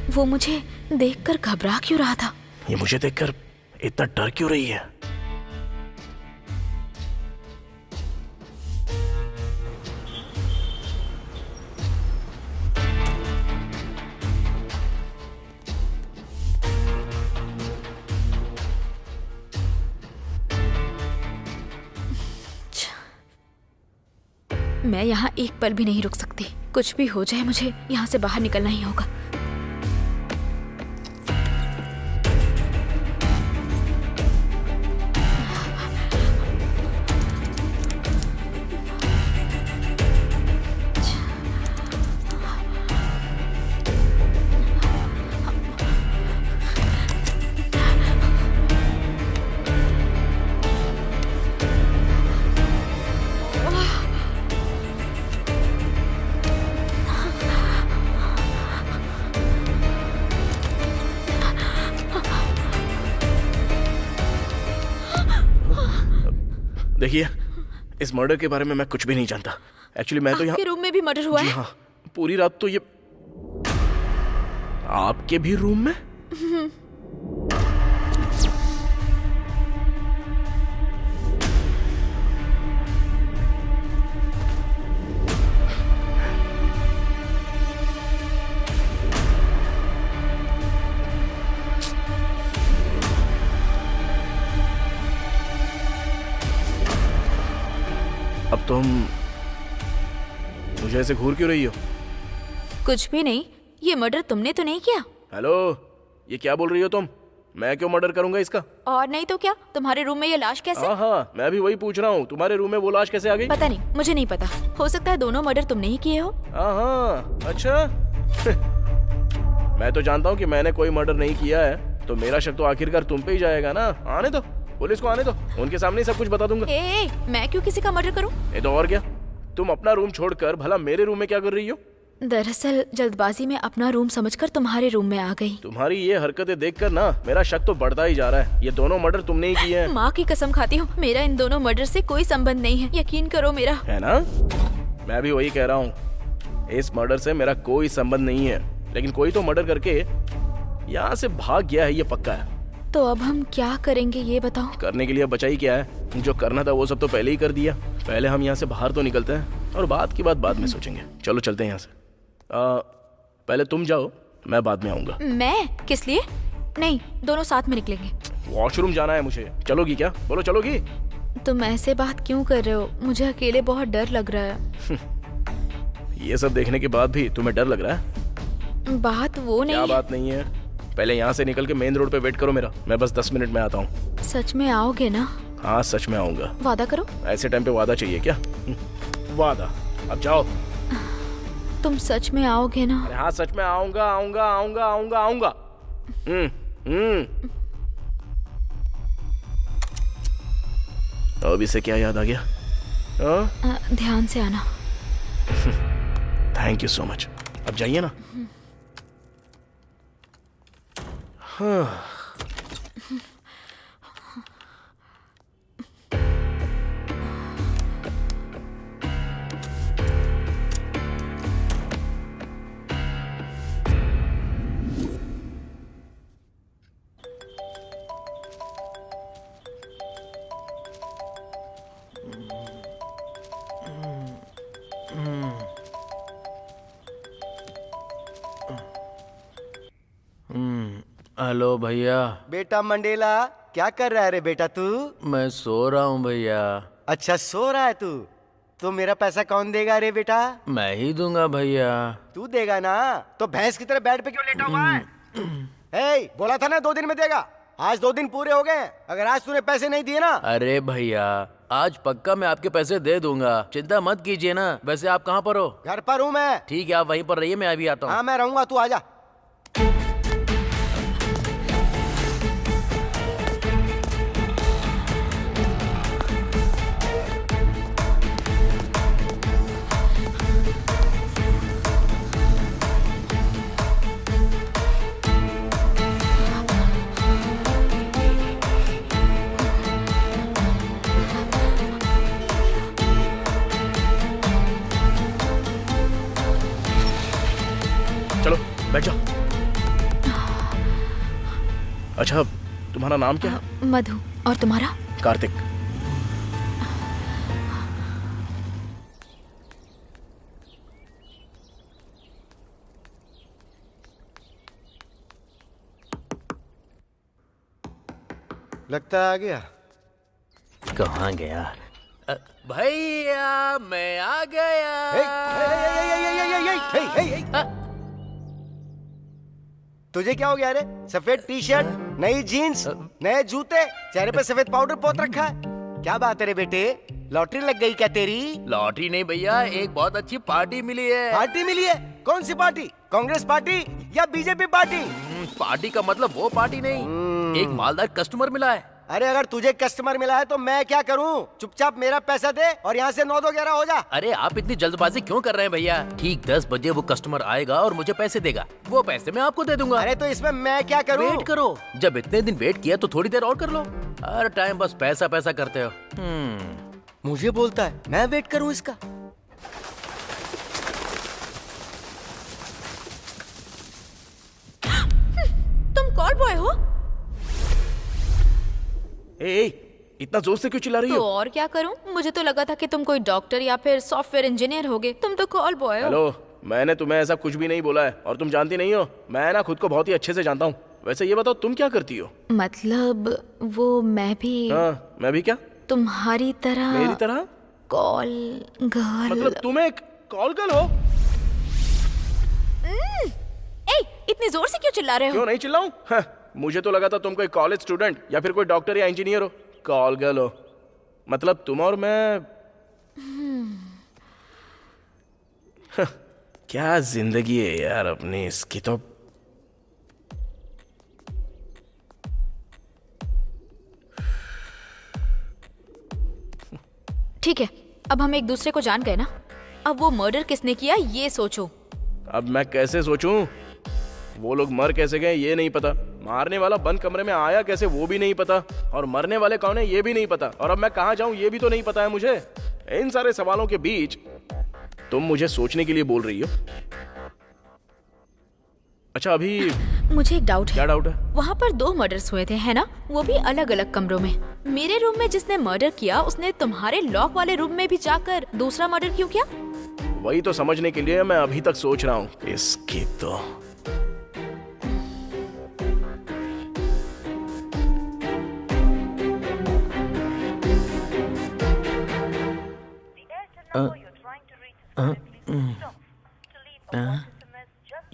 वो मुझे देखकर घबरा क्यों रहा था? ये मुझे देखकर इतना डर क्यों रही है? मैं यहाँ एक पल भी नहीं रुक सकती। कुछ भी हो जाए मुझे यहाँ से बाहर निकलना ही होगा। देखिए, इस मर्डर के बारे में मैं कुछ भी नहीं जानता। एक्चुअली मैं तो यहाँ आपके रूम में भी मर्डर हुआ जी है? हाँ, पूरी रात तो ये आपके भी रूम में? अब तुम मुझे ऐसे घूर क्यों रही हो? कुछ भी नहीं। ये मर्डर तुमने तो नहीं किया? हेलो, ये क्या बोल रही हो तुम? मैं क्यों मर्डर करूंगा इसका? और नहीं तो क्या? तुम्हारे रूम में ये लाश कैसे? हाँ, मैं भी वही पूछ रहा हूँ। तुम्हारे रूम में वो लाश कैसे आ गई? पता नहीं, मुझे नहीं पता। हो सकता है दोनों मर्डर तुमने ही किए हो। हाँ, अच्छा। मैं तो जानता हूँ कि मैंने कोई मर्डर नहीं किया है, तो मेरा शक तो आखिरकार तुम पे ही जाएगा ना। आने दो, पुलिस को आने दो, उनके सामने ही सब कुछ बता दूंगा। मैं क्यों किसी का मर्डर करूं? ये तो और क्या, तुम अपना रूम छोड़कर भला मेरे रूम में क्या कर रही हो? दरअसल जल्दबाजी में अपना रूम समझकर तुम्हारे रूम में आ गई। तुम्हारी ये हरकतें देखकर ना मेरा शक तो बढ़ता ही जा रहा है। ये दोनों मर्डर तुमने ही किए हैं। माँ की कसम खाती हूँ, मेरा इन दोनों मर्डर से कोई संबंध नहीं है। यकीन करो मेरा। है ना? मैं भी वही कह रहा हूँ, इस मर्डर से मेरा कोई संबंध नहीं है। लेकिन कोई तो मर्डर करके यहाँ से भाग गया है, ये पक्का है। तो अब हम क्या करेंगे ये बताओ? करने के लिए बचा ही क्या है? जो करना था वो सब तो पहले ही कर दिया। पहले हम यहाँ से बाहर तो निकलते हैं और बात की बात बाद में सोचेंगे। चलो चलते हैं यहाँ से। पहले तुम जाओ, मैं बाद में आऊंगा। मैं? किस लिए? नहीं, दोनों साथ में निकलेंगे। वॉशरूम जाना है मुझे। चलोगी क्या? बोलो, चलोगी? तुम ऐसे बात क्यों कर रहे हो? मुझे अकेले बहुत डर लग रहा है। ये सब देखने के बाद भी तुम्हें डर लग रहा है? बात वो नहीं क्या है। बात नहीं है? पहले यहाँ से निकल के मेन रोड पे वेट करो मेरा। मैं बस 10 मिनट में आता हूँ। सच में आओगे ना? हाँ, सच में आऊंगा। वादा करो। ऐसे टाइम पे वादा चाहिए क्या? वादा? अब जाओ। तुम सच में आओगे ना? अरे हाँ, सच में आऊंगा, आऊंगा, आऊंगा, आऊंगा, आऊंगा। अब इसे क्या याद आ गया? ध्यान से आना। Thank you so much. अब जाइए ना। हाँ। हेलो भैया। बेटा मंडेला, क्या कर रहा है रे बेटा तू? मैं सो रहा हूँ भैया। अच्छा सो रहा है तू? तो मेरा पैसा कौन देगा रे बेटा? मैं ही दूंगा भैया। तू देगा ना? तो भैंस की तरह बेड पे क्यों लेटा हुआ है? ए, बोला था ना 2 दिन में देगा। आज 2 दिन पूरे हो गए। अगर आज तूने पैसे नहीं दिए ना। अरे भैया, आज पक्का मैं आपके पैसे दे दूंगा, चिंता मत कीजिए ना। वैसे आप कहाँ पर हो? घर पर हूँ मैं। ठीक है, आप वहीं पर रहिए, मैं अभी आता हूँ। हाँ मैं रहूंगा, तू आजा। चलो बैठ जाओ। अच्छा, तुम्हारा नाम क्या है? मधु। और तुम्हारा? कार्तिक। लगता है आ गया। कहाँ गया? भैया मैं आ गया। तुझे क्या हो गया रे? सफेद टी शर्ट, नई जीन्स, नए जूते, चेहरे पे सफेद पाउडर पोत रखा है। क्या बात है रे बेटे? लॉटरी लग गई क्या तेरी? लॉटरी नहीं भैया, एक बहुत अच्छी पार्टी मिली है। पार्टी मिली है? कौन सी पार्टी? कांग्रेस पार्टी या बीजेपी पार्टी? पार्टी का मतलब वो पार्टी नहीं, एक मालदार कस्टमर मिला है। अरे अगर तुझे कस्टमर मिला है तो मैं क्या करूं? चुपचाप मेरा पैसा दे और यहाँ से 9-2-11 हो जा। अरे आप इतनी जल्दबाजी क्यों कर रहे हैं भैया? ठीक 10 बजे वो कस्टमर आएगा और मुझे पैसे देगा, वो पैसे मैं आपको दे दूंगा। अरे तो इसमें मैं क्या करूं? वेट करो, जब इतने दिन वेट किया तो थोड़ी देर और कर लो। हर टाइम बस पैसा पैसा करते हो। मुझे बोलता है मैं वेट करूं इसका? तुम कॉल बॉय हो? ए, इतना जोर से क्यों चिल्ला रही तो हो? और क्या करूं? मुझे तो लगा था कि तुम कोई डॉक्टर या फिर सॉफ्टवेयर इंजीनियर होगे। तुम तो कॉल बॉय हो। हेलो, मैंने तुम्हें ऐसा कुछ भी नहीं बोला है और तुम जानती नहीं हो, मैं ना खुद को बहुत ही अच्छे से जानता हूँ। वैसे ये बताओ तुम क्या करती हो? मतलब वो मैं भी हाँ, मैं भी क्या? तुम्हारी तरह मेरी तरह? Call girl. मतलब तुम एक कॉल गर्ल हो? ए, इतनी जोर से क्यों चिल्ला रहे हो? क्यों नहीं चिल्लाऊं? हाँ, मुझे तो लगा था तुम कोई कॉलेज स्टूडेंट या फिर कोई डॉक्टर या इंजीनियर हो। कॉल गर्ल हो मतलब तुम और मैं। क्या जिंदगी है यार अपनी, इसकी तो। ठीक है, अब हम एक दूसरे को जान गए ना। अब वो मर्डर किसने किया ये सोचो। अब मैं कैसे सोचूं? वो लोग मर कैसे गए ये नहीं पता, मारने वाला बंद कमरे में आया कैसे वो भी नहीं पता, और मरने वाले कौन है ये भी नहीं पता, और अब मैं कहाँ जाऊं ये भी तो नहीं पता है मुझे। इन सारे सवालों के बीच तुम मुझे सोचने के लिए बोल रही हो। अच्छा अभी मुझे एक डाउट है। क्या डाउट है? वहाँ पर 2 मर्डर्स हुए थे है ना, वो भी अलग अलग कमरों में। मेरे रूम में जिसने मर्डर किया उसने तुम्हारे लॉक वाले रूम में भी जाकर दूसरा मर्डर क्यों किया? वही तो समझने के लिए मैं अभी तक सोच रहा हूँ। इसकी तो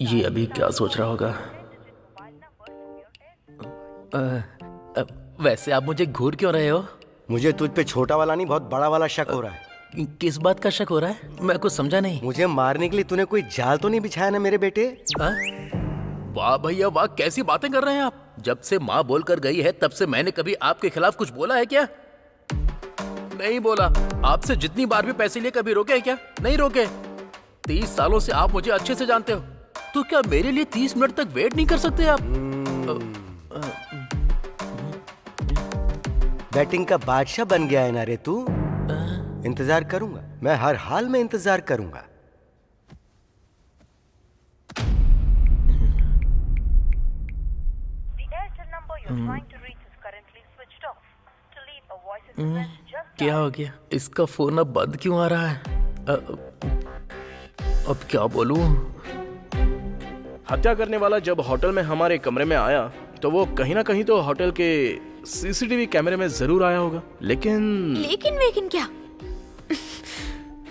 ये अभी क्या सोच रहा होगा? वैसे आप मुझे घूर क्यों रहे हो? मुझे तुझ पे छोटा वाला नहीं बहुत बड़ा वाला शक हो रहा है। किस बात का शक हो रहा है? मैं कुछ समझा नहीं। मुझे मारने के लिए तूने कोई जाल तो नहीं बिछाया ना मेरे बेटे? वाह भैया वाह, कैसी बातें कर रहे हैं आप। जब से माँ बोलकर गई है तब से मैंने कभी आपके खिलाफ कुछ बोला है क्या? नहीं बोला। आपसे जितनी बार भी पैसे लिए कभी रोके हैं क्या? नहीं रोके। 30 सालों से आप मुझे अच्छे से जानते हो, तो क्या मेरे लिए 30 मिनट तक वेट नहीं कर सकते आप? बैटिंग का बादशाह बन गया है ना रे तू। इंतजार करूंगा, मैं हर हाल में इंतजार करूंगा। क्या हो गया? इसका फोन अब बंद क्यों आ रहा है? अब क्या बोलूं? हत्या करने वाला जब होटल में हमारे कमरे में आया तो वो कहीं ना कहीं तो होटल के सीसीटीवी कैमरे में जरूर आया होगा, लेकिन क्या?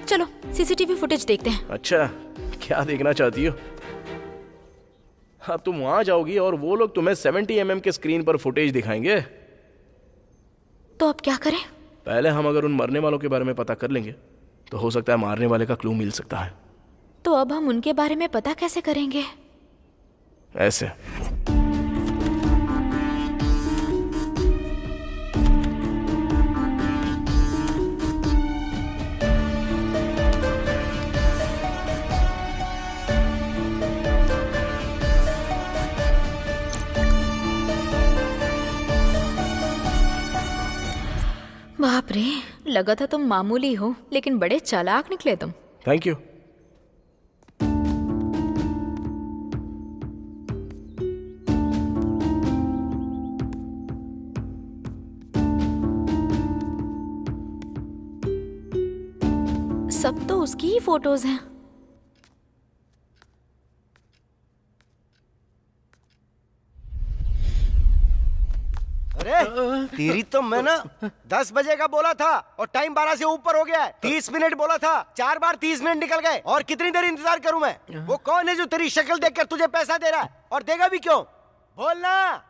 चलो सीसीटीवी फुटेज देखते हैं। अच्छा, क्या देखना चाहती हो? अब तुम वहां जाओगी और वो लोग तुम्हें 70 mm के स्क्रीन पर फुटेज दिखाएंगे। तो अब क्या करें? पहले हम अगर उन मरने वालों के बारे में पता कर लेंगे तो हो सकता है मारने वाले का क्लू मिल सकता है। तो अब हम उनके बारे में पता कैसे करेंगे? ऐसे। बाप रे, लगा था तुम मामूली हो, लेकिन बड़े चालाक निकले तुम। Thank you. सब तो उसकी ही फोटोज हैं। अरे तेरी तो मैं ना 10 बजे का बोला था और टाइम 12 से ऊपर हो गया है। 30 मिनट बोला था, 4 बार 30 मिनट निकल गए। और कितनी देर इंतजार करूं मैं? वो कौन है जो तेरी शक्ल देखकर तुझे पैसा दे रहा है, और देगा भी क्यों? बोलना।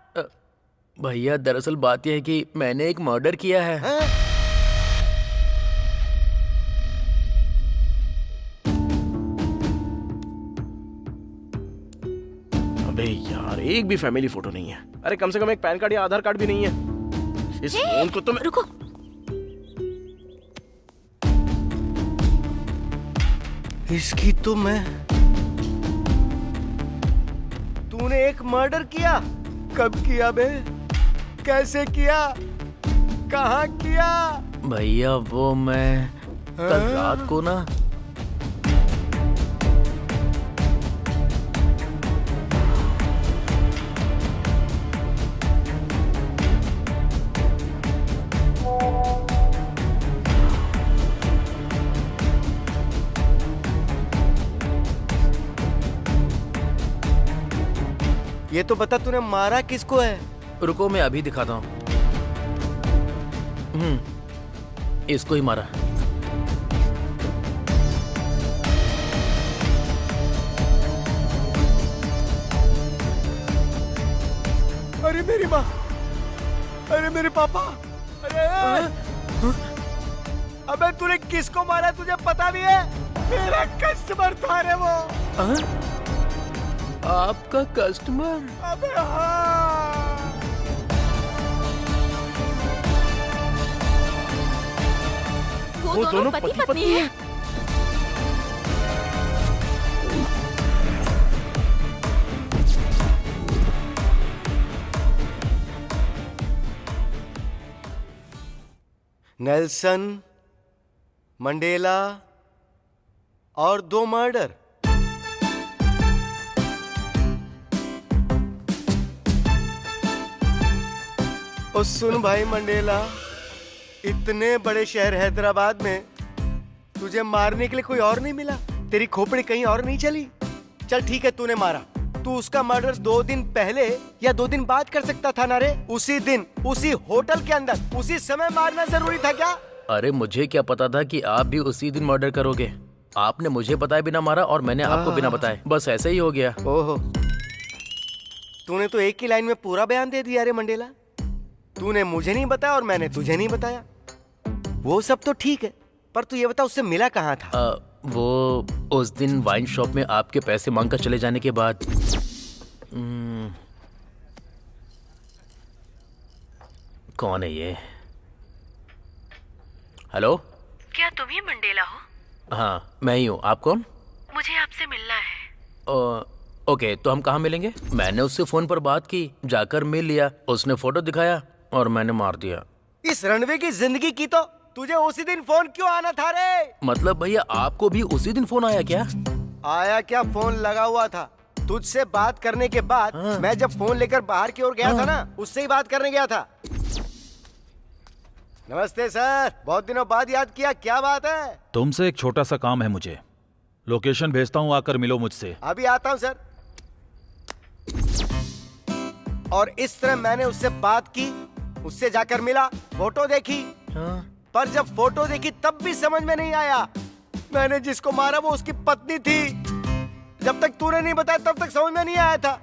भैया दरअसल बात यह है कि मैंने एक मर्डर किया है। अबे यार, एक भी फैमिली फोटो नहीं है। अरे कम से कम एक पैन कार्ड या आधार कार्ड भी नहीं है। इस फोन को तो मैं... रुको, इसकी तो मैं... तूने एक मर्डर किया? कब किया बे? कैसे किया? कहाँ किया? भैया वो मैं कल रात को ना ये तो बता, तूने मारा किसको है? रुको मैं अभी दिखाता हूँ। इसको ही मारा। अरे मेरी माँ, अरे मेरे पापा, अरे अबे तूने किसको मारा तुझे पता भी है? मेरा कस्टमर था रे वो। आपका कस्टमर? अबे हाँ। वो दोनों पति पत्नी हैं। नेल्सन मंडेला और 2 मर्डर। और सुन भाई मंडेला, इतने बड़े शहर हैदराबाद में तुझे मारने के लिए कोई और नहीं मिला? तेरी खोपड़ी कहीं और नहीं चली? चल ठीक है, तूने मारा। तू उसका मर्डर 2 दिन पहले या 2 दिन बाद कर सकता था ना रे? उसी दिन, उसी होटल के अंदर, उसी समय मारना जरूरी था क्या? अरे मुझे क्या पता था कि आप भी उसी दिन मर्डर करोगे। आपने मुझे बताए बिना मारा और मैंने आपको बिना बताए, बस ऐसे ही हो गया। ओहो, तूने तो एक ही लाइन में पूरा बयान दे दिया रे मंडेला। तूने मुझे नहीं बताया और मैंने तुझे नहीं बताया। वो सब तो ठीक है, पर तू ये बता उससे मिला कहाँ था? वो उस दिन वाइन शॉप में आपके पैसे मांगकर चले जाने के बाद। कौन है ये? हेलो, क्या तुम ही मंडेला हो? हाँ मैं ही हूँ। आप कौन? मुझे आपसे मिलना है। ओके, तो हम कहाँ मिलेंगे? मैंने उससे फोन पर बात की, जाकर मिल लिया, उसने फोटो दिखाया और मैंने मार दिया। इस रणवे की जिंदगी की तो तुझे उसी दिन फोन क्यों आना था रे? मतलब भैया आपको भी उसी दिन फोन आया क्या? आया क्या, फोन लगा हुआ था। तुझसे बात करने के बाद मैं जब फोन लेकर बाहर की ओर गया था ना, उससे ही बात करने गया था। नमस्ते सर, बहुत दिनों बाद याद किया, क्या बात है? तुमसे एक छोटा सा काम है मुझे। लोकेशन भेजता हूँ, आकर मिलो मुझसे। अभी आता हूँ सर। और इस तरह मैंने उससे बात की, उससे जाकर मिला, फोटो देखी। पर जब फोटो देखी तब भी समझ में नहीं आया। मैंने जिसको मारा वो उसकी पत्नी थी। जब तक तूने नहीं बताया तब तक समझ में नहीं आया था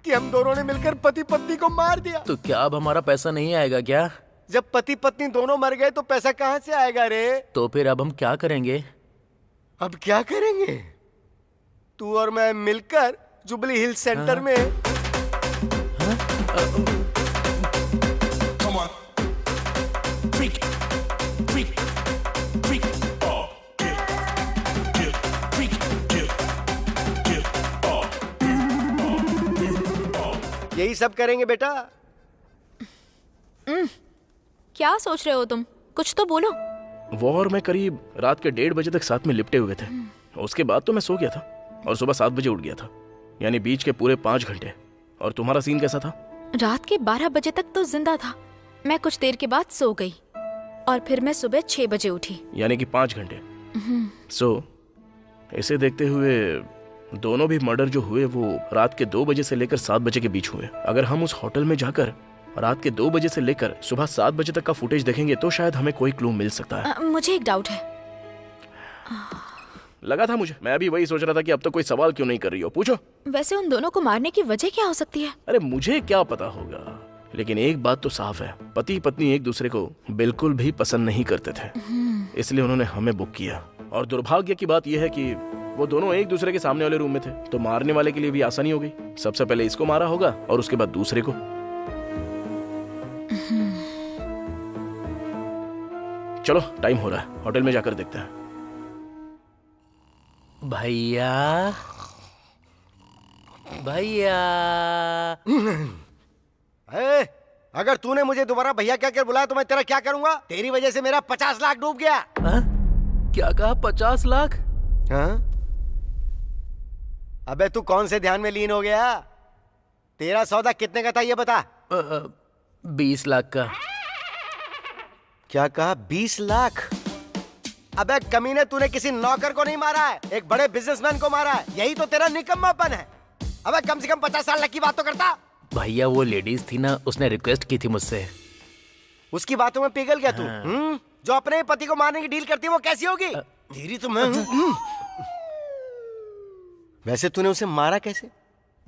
कि हम दोनों ने मिलकर पति पत्नी को मार दिया। तो क्या अब हमारा पैसा नहीं आएगा क्या? जब पति पत्नी दोनों मर गए तो पैसा कहाँ से आएगा रे? तो फिर अब हम क्या करेंगे? अब क्या करेंगे? तू और मैं मिलकर जुबली हिल सेंटर में यही सब करेंगे बेटा। क्या सोच रहे हो तुम? कुछ तो बोलो। वो और मैं करीब रात के 1:30 बजे तक साथ में लिपटे हुए थे। उसके बाद तो मैं सो गया था और सुबह 7 बजे उठ गया था, यानी बीच के पूरे 5 घंटे। और तुम्हारा सीन कैसा था? रात के 12 बजे तक तो जिंदा था। मैं कुछ देर के बाद सो गई और फिर मैं सुबह 6 बजे उठी, यानी कि 5 घंटे। सो इसे देखते हुए दोनों भी मर्डर जो हुए वो रात के 2 बजे से लेकर 7 बजे के बीच हुए। अगर हम उस होटल में जाकर रात के 2 बजे से लेकर सुबह 7 बजे तक का फुटेज देखेंगे तो शायद हमें कोई क्लू मिल सकता है। मुझे एक डाउट है। लगा था मुझे, मैं भी वही सोच रहा था कि अब तक कोई सवाल क्यों नहीं कर रही हो, पूछो। वैसे उन दोनों को मारने की वजह क्या हो सकती है? अरे मुझे क्या पता होगा, लेकिन एक बात तो साफ है, पति पत्नी एक दूसरे को बिल्कुल भी पसंद नहीं करते थे, इसलिए उन्होंने हमें बुक किया। और दुर्भाग्य की बात यह है कि वो दोनों एक दूसरे के सामने वाले रूम में थे, तो मारने वाले के लिए भी आसानी हो गई। सबसे पहले इसको मारा होगा और उसके बाद दूसरे को। चलो टाइम हो रहा है, होटल में जाकर देखते हैं। भैया भैया अगर तूने मुझे दोबारा भैया क्या कर बुलाया तो मैं तेरा क्या करूंगा? तेरी वजह से मेरा 50 लाख डूब गया। क्या कहा? 50 लाख? हाँ? अबे तू कौन से ध्यान में लीन हो गया? तेरा सौदा कितने का था ये बता। 20 लाख का। क्या कहा? 20 लाख? अबे कमीने, तूने किसी नौकर को नहीं मारा है, एक बड़े बिजनेसमैन को मारा है। यही तो तेरा निकम्मापन है। अबे कम से कम 50 लाख की बात तो करता। भैया वो लेडीज थी ना, उसने रिक्वेस्ट की थी मुझसे। उसकी बातों में पिघल गया तू? जो अपने ही पति को मारने की डील करती है वो कैसी होगी? तेरी तो मैं वैसे तूने उसे मारा कैसे?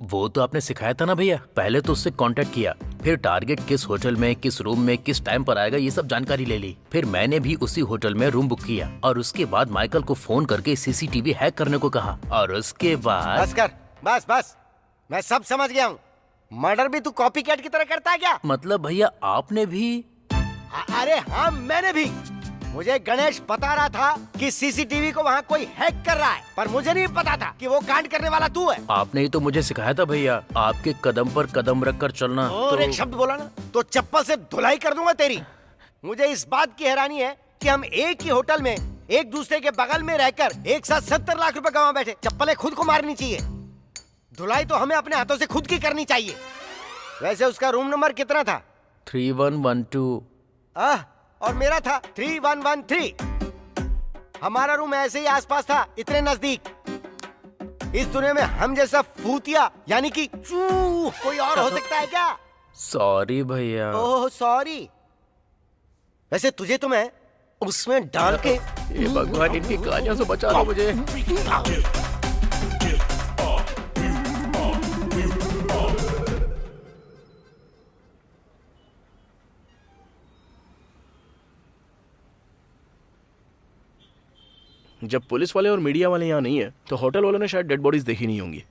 वो तो आपने सिखाया था ना भैया। पहले तो उससे कांटेक्ट किया, फिर टारगेट किस होटल में, किस रूम में, किस टाइम पर आएगा, ये सब जानकारी ले ली। फिर मैंने भी उसी होटल में रूम बुक किया और उसके बाद माइकल को फोन करके सीसीटीवी हैक करने को कहा। और उसके बाद बस कर, बस मैं सब समझ गया हूँ। मर्डर भी तू कॉपी कैट की तरह करता है क्या? मतलब भैया आपने भी? अरे हाँ, मैंने भी। मुझे गणेश बता रहा था कि सीसीटीवी को वहाँ कोई हैक कर रहा है, पर मुझे नहीं पता था कि वो कांड करने वाला तू है। आपने ही तो मुझे सिखाया था भैया, आपके कदम पर कदम रख कर चलना। और एक शब्द बोला ना तो चप्पल से धुलाई कर दूंगा तेरी। मुझे इस बात की हैरानी है कि हम एक ही होटल में एक दूसरे के बगल में रहकर एक साथ 70 लाख रुपए गंवा बैठे। चप्पलें खुद को मारनी चाहिए, धुलाई तो हमें अपने हाथों से खुद की करनी चाहिए। वैसे उसका रूम नंबर कितना था? 3112। और मेरा था 3113। हमारा रूम ऐसे ही आसपास था, इतने नजदीक। इस दुनिया में हम जैसा फूतिया यानी कि कोई और हो सकता है क्या? सॉरी भैया। Oh sorry. वैसे तुझे तो मैं उसमें डाल के ये भगवान इनकी कहानियों से बचा लो मुझे। जब पुलिस वाले और मीडिया वाले यहाँ नहीं है तो होटल वालों ने शायद डेड बॉडीज देखी नहीं होंगी।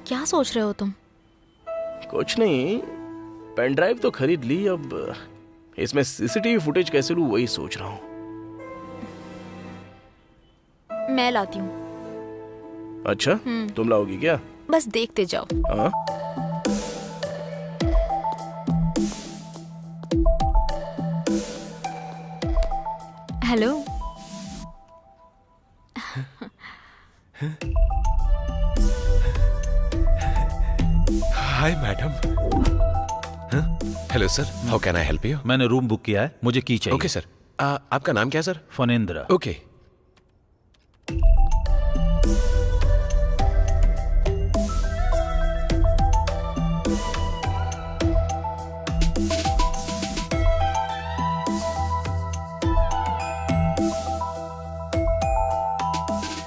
क्या सोच रहे हो तुम? कुछ नहीं, पेन ड्राइव तो खरीद ली, अब इसमें सीसीटीवी फुटेज कैसे लूं वही सोच रहा हूँ। मैं लाती हूँ। अच्छा, तुम लाओगी क्या? बस देखते जाओ। हाँ? Hello. Hi madam. Hello sir, how can I help you? मैंने रूम बुक किया है, मुझे की चाहिए। Okay sir. आपका नाम क्या है sir? Phanendra. Okay.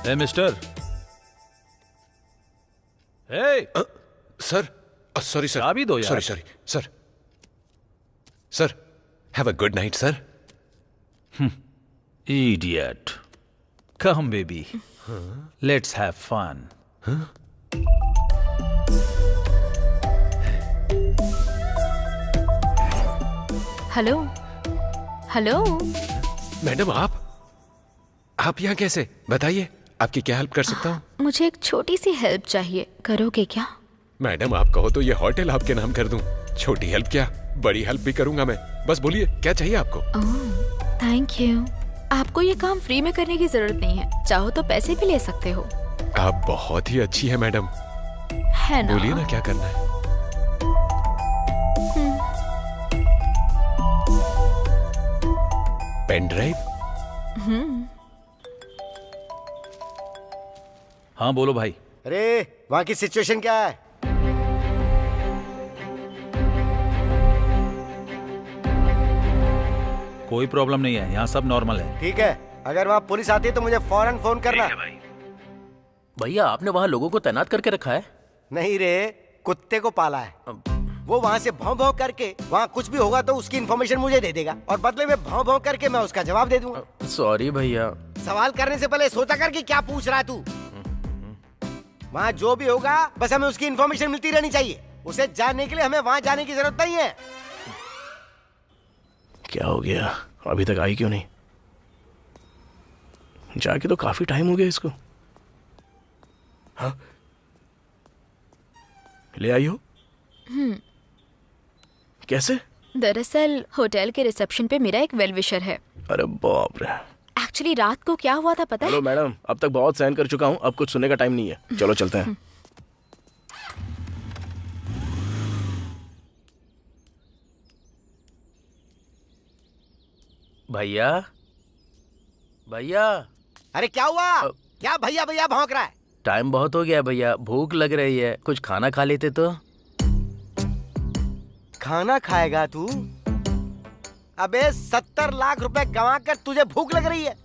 Uh mister, uh sir, sorry sir, चाबी दो यार। Sorry sorry sir, sir have a good night sir. Idiot, come baby, let's have fun. Hello hello. Madam आप यहाँ कैसे? बताइए, आपकी क्या हेल्प कर सकता हूँ? मुझे एक छोटी सी हेल्प चाहिए, करोगे क्या? मैडम आप कहो तो ये होटल आपके नाम कर दूं। छोटी हेल्प क्या, बड़ी हेल्प भी करूंगा मैं। बस बोलिए क्या चाहिए आपको? Oh thank you. आपको ये काम फ्री में करने की जरूरत नहीं है, चाहो तो पैसे भी ले सकते हो। आप बहुत ही अच्छी है मैडम, है ना? बोलिए ना क्या करना है। Pen drive? हाँ बोलो भाई। अरे वहाँ की सिचुएशन क्या है? कोई प्रॉब्लम नहीं है, यहाँ सब नॉर्मल है। ठीक है, अगर वहाँ पुलिस आती है तो मुझे फौरन फोन करना। भैया आपने वहाँ लोगों को तैनात करके रखा है? नहीं रे, कुत्ते को पाला है। वो वहाँ से भौं भौं करके वहाँ कुछ भी होगा तो उसकी इन्फॉर्मेशन मुझे दे देगा और बदले में भौं भौं करके मैं उसका जवाब दे दूंगा। सॉरी भैया। सवाल करने से पहले सोचा कर कि क्या पूछ रहा है तू। वहाँ जो भी होगा बस हमें उसकी इन्फॉर्मेशन मिलती रहनी चाहिए। उसे जानने के लिए हमें वहाँ जाने की जरूरत नहीं है। क्या हो गया, अभी तक आई क्यों नहीं? जाके तो काफी टाइम हो गया इसको। हाँ ले आई हो? कैसे? दरअसल होटल के रिसेप्शन पे मेरा एक वेल विशर है। अरे बाप रे। एक्चुअली रात को क्या हुआ था पता है? हेलो मैडम, अब तक बहुत सहन कर चुका हूँ, अब कुछ सुनने का टाइम नहीं है। चलो चलते हैं। भैया भैया। अरे क्या हुआ? क्या भैया भैया भौंक रहा है? टाइम बहुत हो गया भैया, भूख लग रही है, कुछ खाना खा लेते तो। खाना खाएगा तू? अबे 70 लाख रुपए गंवा कर तुझे भूख लग रही है?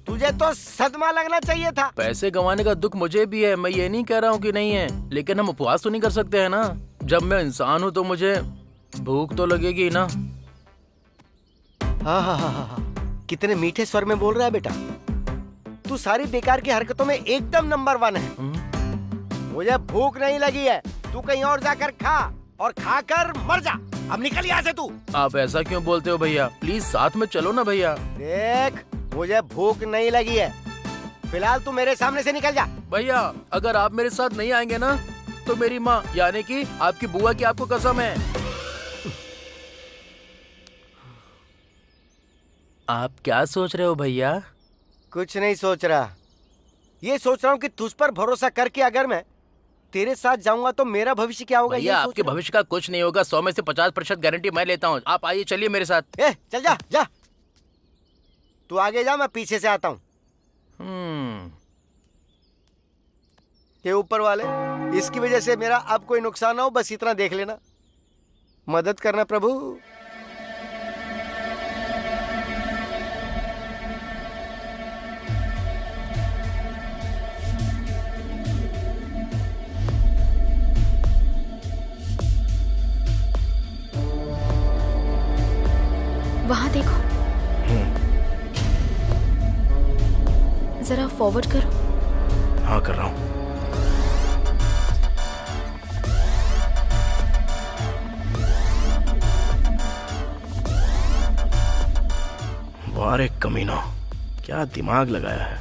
तुझे तो सदमा लगना चाहिए था। पैसे गंवाने का दुख मुझे भी है, मैं ये नहीं कह रहा हूँ कि नहीं है, लेकिन हम उपवास तो नहीं कर सकते हैं ना। जब मैं इंसान हूँ तो मुझे भूख तो लगेगी ना। हाँ, कितने मीठे स्वर में बोल रहा है बेटा। तू सारी बेकार की हरकतों में एकदम नंबर 1 है। मुझे भूख नहीं लगी है, तू कहीं और जाकर खा और खाकर मर जा। अब निकल यहाँ से तू। आप ऐसा क्यों बोलते हो भैया, प्लीज साथ में चलो ना भैया। देख, मुझे भूख नहीं लगी है, फिलहाल तू मेरे सामने से निकल जा। भैया अगर आप मेरे साथ नहीं आएंगे ना तो मेरी माँ यानी कि आपकी बुआ की आपको कसम है। आप क्या सोच रहे हो भैया? कुछ नहीं सोच रहा, ये सोच रहा हूँ कि तुझ पर भरोसा करके अगर मैं तेरे साथ जाऊंगा तो मेरा भविष्य क्या होगा। भैया आपके भविष्य का कुछ नहीं होगा, 100 में से 50% गारंटी मैं लेता हूँ। आप आइए, चलिए मेरे साथ। चल जा जा, तू आगे जा, मैं पीछे से आता हूँ। ये ऊपर वाले, इसकी वजह से मेरा अब कोई नुकसान ना हो, बस इतना देख लेना। मदद करना प्रभु। वहाँ देखो, जरा फॉरवर्ड करो। हाँ कर रहा हूँ। वाह रे कमीना, क्या दिमाग लगाया है।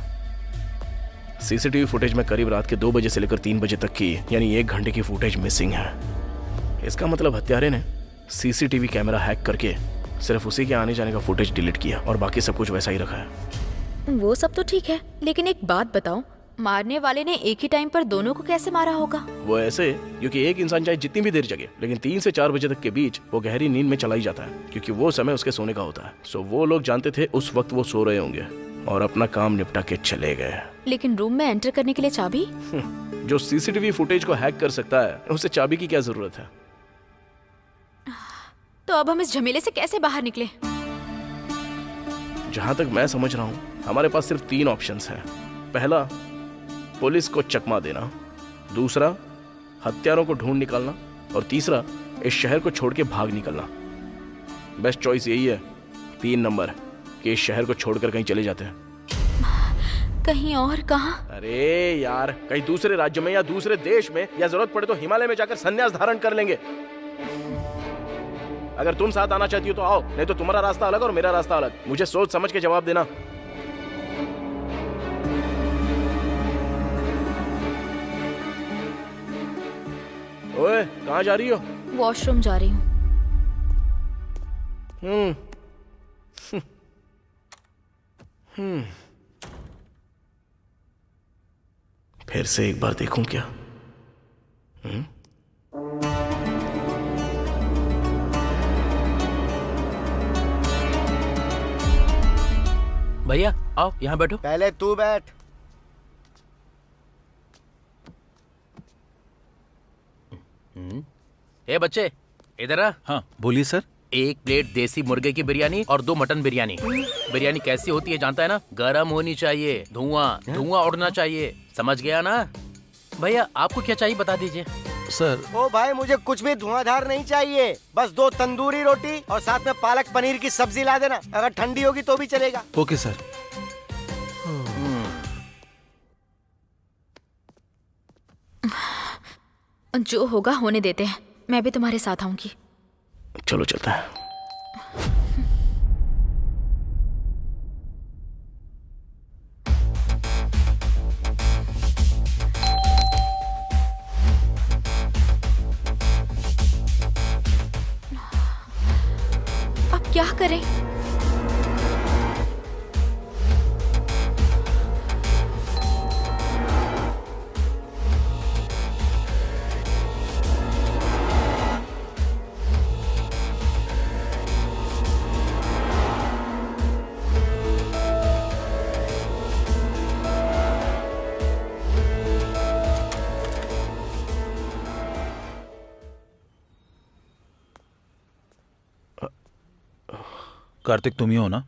सीसीटीवी फुटेज में करीब रात के 2 बजे से लेकर 3 बजे तक की यानी 1 घंटे की फुटेज मिसिंग है। इसका मतलब हत्यारे ने सीसीटीवी कैमरा हैक करके सिर्फ उसी के आने जाने का फुटेज डिलीट किया और बाकी सब कुछ वैसा ही रखा है। वो सब तो ठीक है, लेकिन एक बात बताओ, मारने वाले ने एक ही टाइम पर दोनों को कैसे मारा होगा? वो ऐसे, क्योंकि एक इंसान चाहे जितनी भी देर जगे लेकिन 3 से 4 बजे तक के बीच वो गहरी नींद में चला ही जाता है, क्योंकि वो समय उसके सोने का होता है। सो वो लोग जानते थे उस वक्त वो सो रहे होंगे और अपना काम निपटा के चले गए। लेकिन रूम में एंटर करने के लिए चाबी? जो सीसीटीवी फुटेज को हैक कर सकता है उसे चाबी की क्या जरूरत है? तो अब हम इस झमेले से कैसे बाहर निकले? जहां तक मैं समझ रहा हूँ हमारे पास सिर्फ 3 ऑप्शंस हैं। पहला, पुलिस को चकमा देना, दूसरा हत्यारों को ढूंढ निकालना, और तीसरा इस शहर को छोड़ के भाग निकलना। बेस्ट चॉइस यही है, 3 नंबर, कि इस शहर को छोड़कर कहीं चले जाते हैं। कहीं और कहाँ? अरे यार, कहीं दूसरे राज्य में या दूसरे देश में, या जरूरत पड़े तो हिमालय में जाकर संन्यास धारण कर लेंगे। अगर तुम साथ आना चाहती हो तो आओ, नहीं तो तुम्हारा रास्ता अलग और मेरा रास्ता अलग। मुझे सोच समझ के जवाब देना। ओए, कहाँ जा रही हो? वॉशरूम जा रही हूँ। फिर से एक बार देखूं क्या? भैया आओ यहाँ बैठो। पहले तू बैठ। ए बच्चे, इधर आ। हाँ बोलिए सर। 1 प्लेट देसी मुर्गे की बिरयानी और 2 मटन बिरयानी। बिरयानी कैसी होती है जानता है ना? गरम होनी चाहिए, धुआं उड़ना चाहिए, समझ गया ना? भैया आपको क्या चाहिए बता दीजिए। सर ओ भाई, मुझे कुछ भी धुआंधार नहीं चाहिए, बस 2 तंदूरी रोटी और साथ में पालक पनीर की सब्जी ला देना। अगर ठंडी होगी तो भी चलेगा। Okay sir. जो होगा होने देते हैं, मैं भी तुम्हारे साथ आऊंगी। चलो चलता है। अब क्या करें? कार्तिक तुम ही हो ना?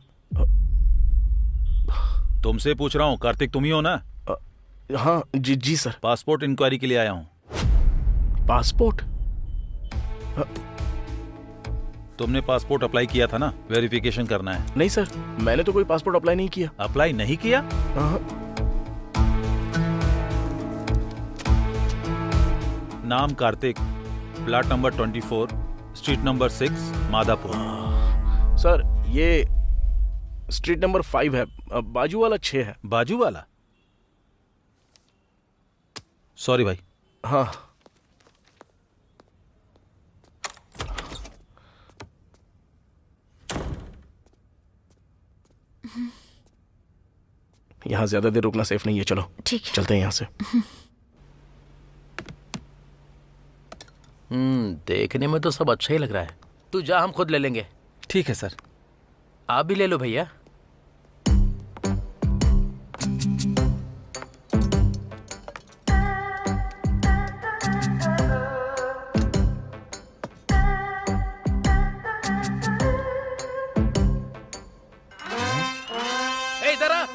तुमसे पूछ रहा हूँ, कार्तिक तुम ही हो ना? हाँ जी सर। पासपोर्ट इंक्वायरी के लिए आया हूँ। पासपोर्ट? तुमने पासपोर्ट अप्लाई किया था ना, वेरिफिकेशन करना है। नहीं सर, मैंने तो कोई पासपोर्ट अप्लाई नहीं किया। अप्लाई नहीं किया? नाम Kartik, plot number 24, street number 6, Madhapur. Sir ये स्ट्रीट नंबर 5 है, बाजू वाला 6 है। बाजू वाला? सॉरी भाई। हाँ यहाँ ज्यादा देर रुकना सेफ नहीं है। चलो ठीक है, चलते हैं यहाँ से। देखने में तो सब अच्छा ही लग रहा है। तू जा, हम खुद ले लेंगे। ठीक है सर। आप भी ले लो भैया। इधर आ।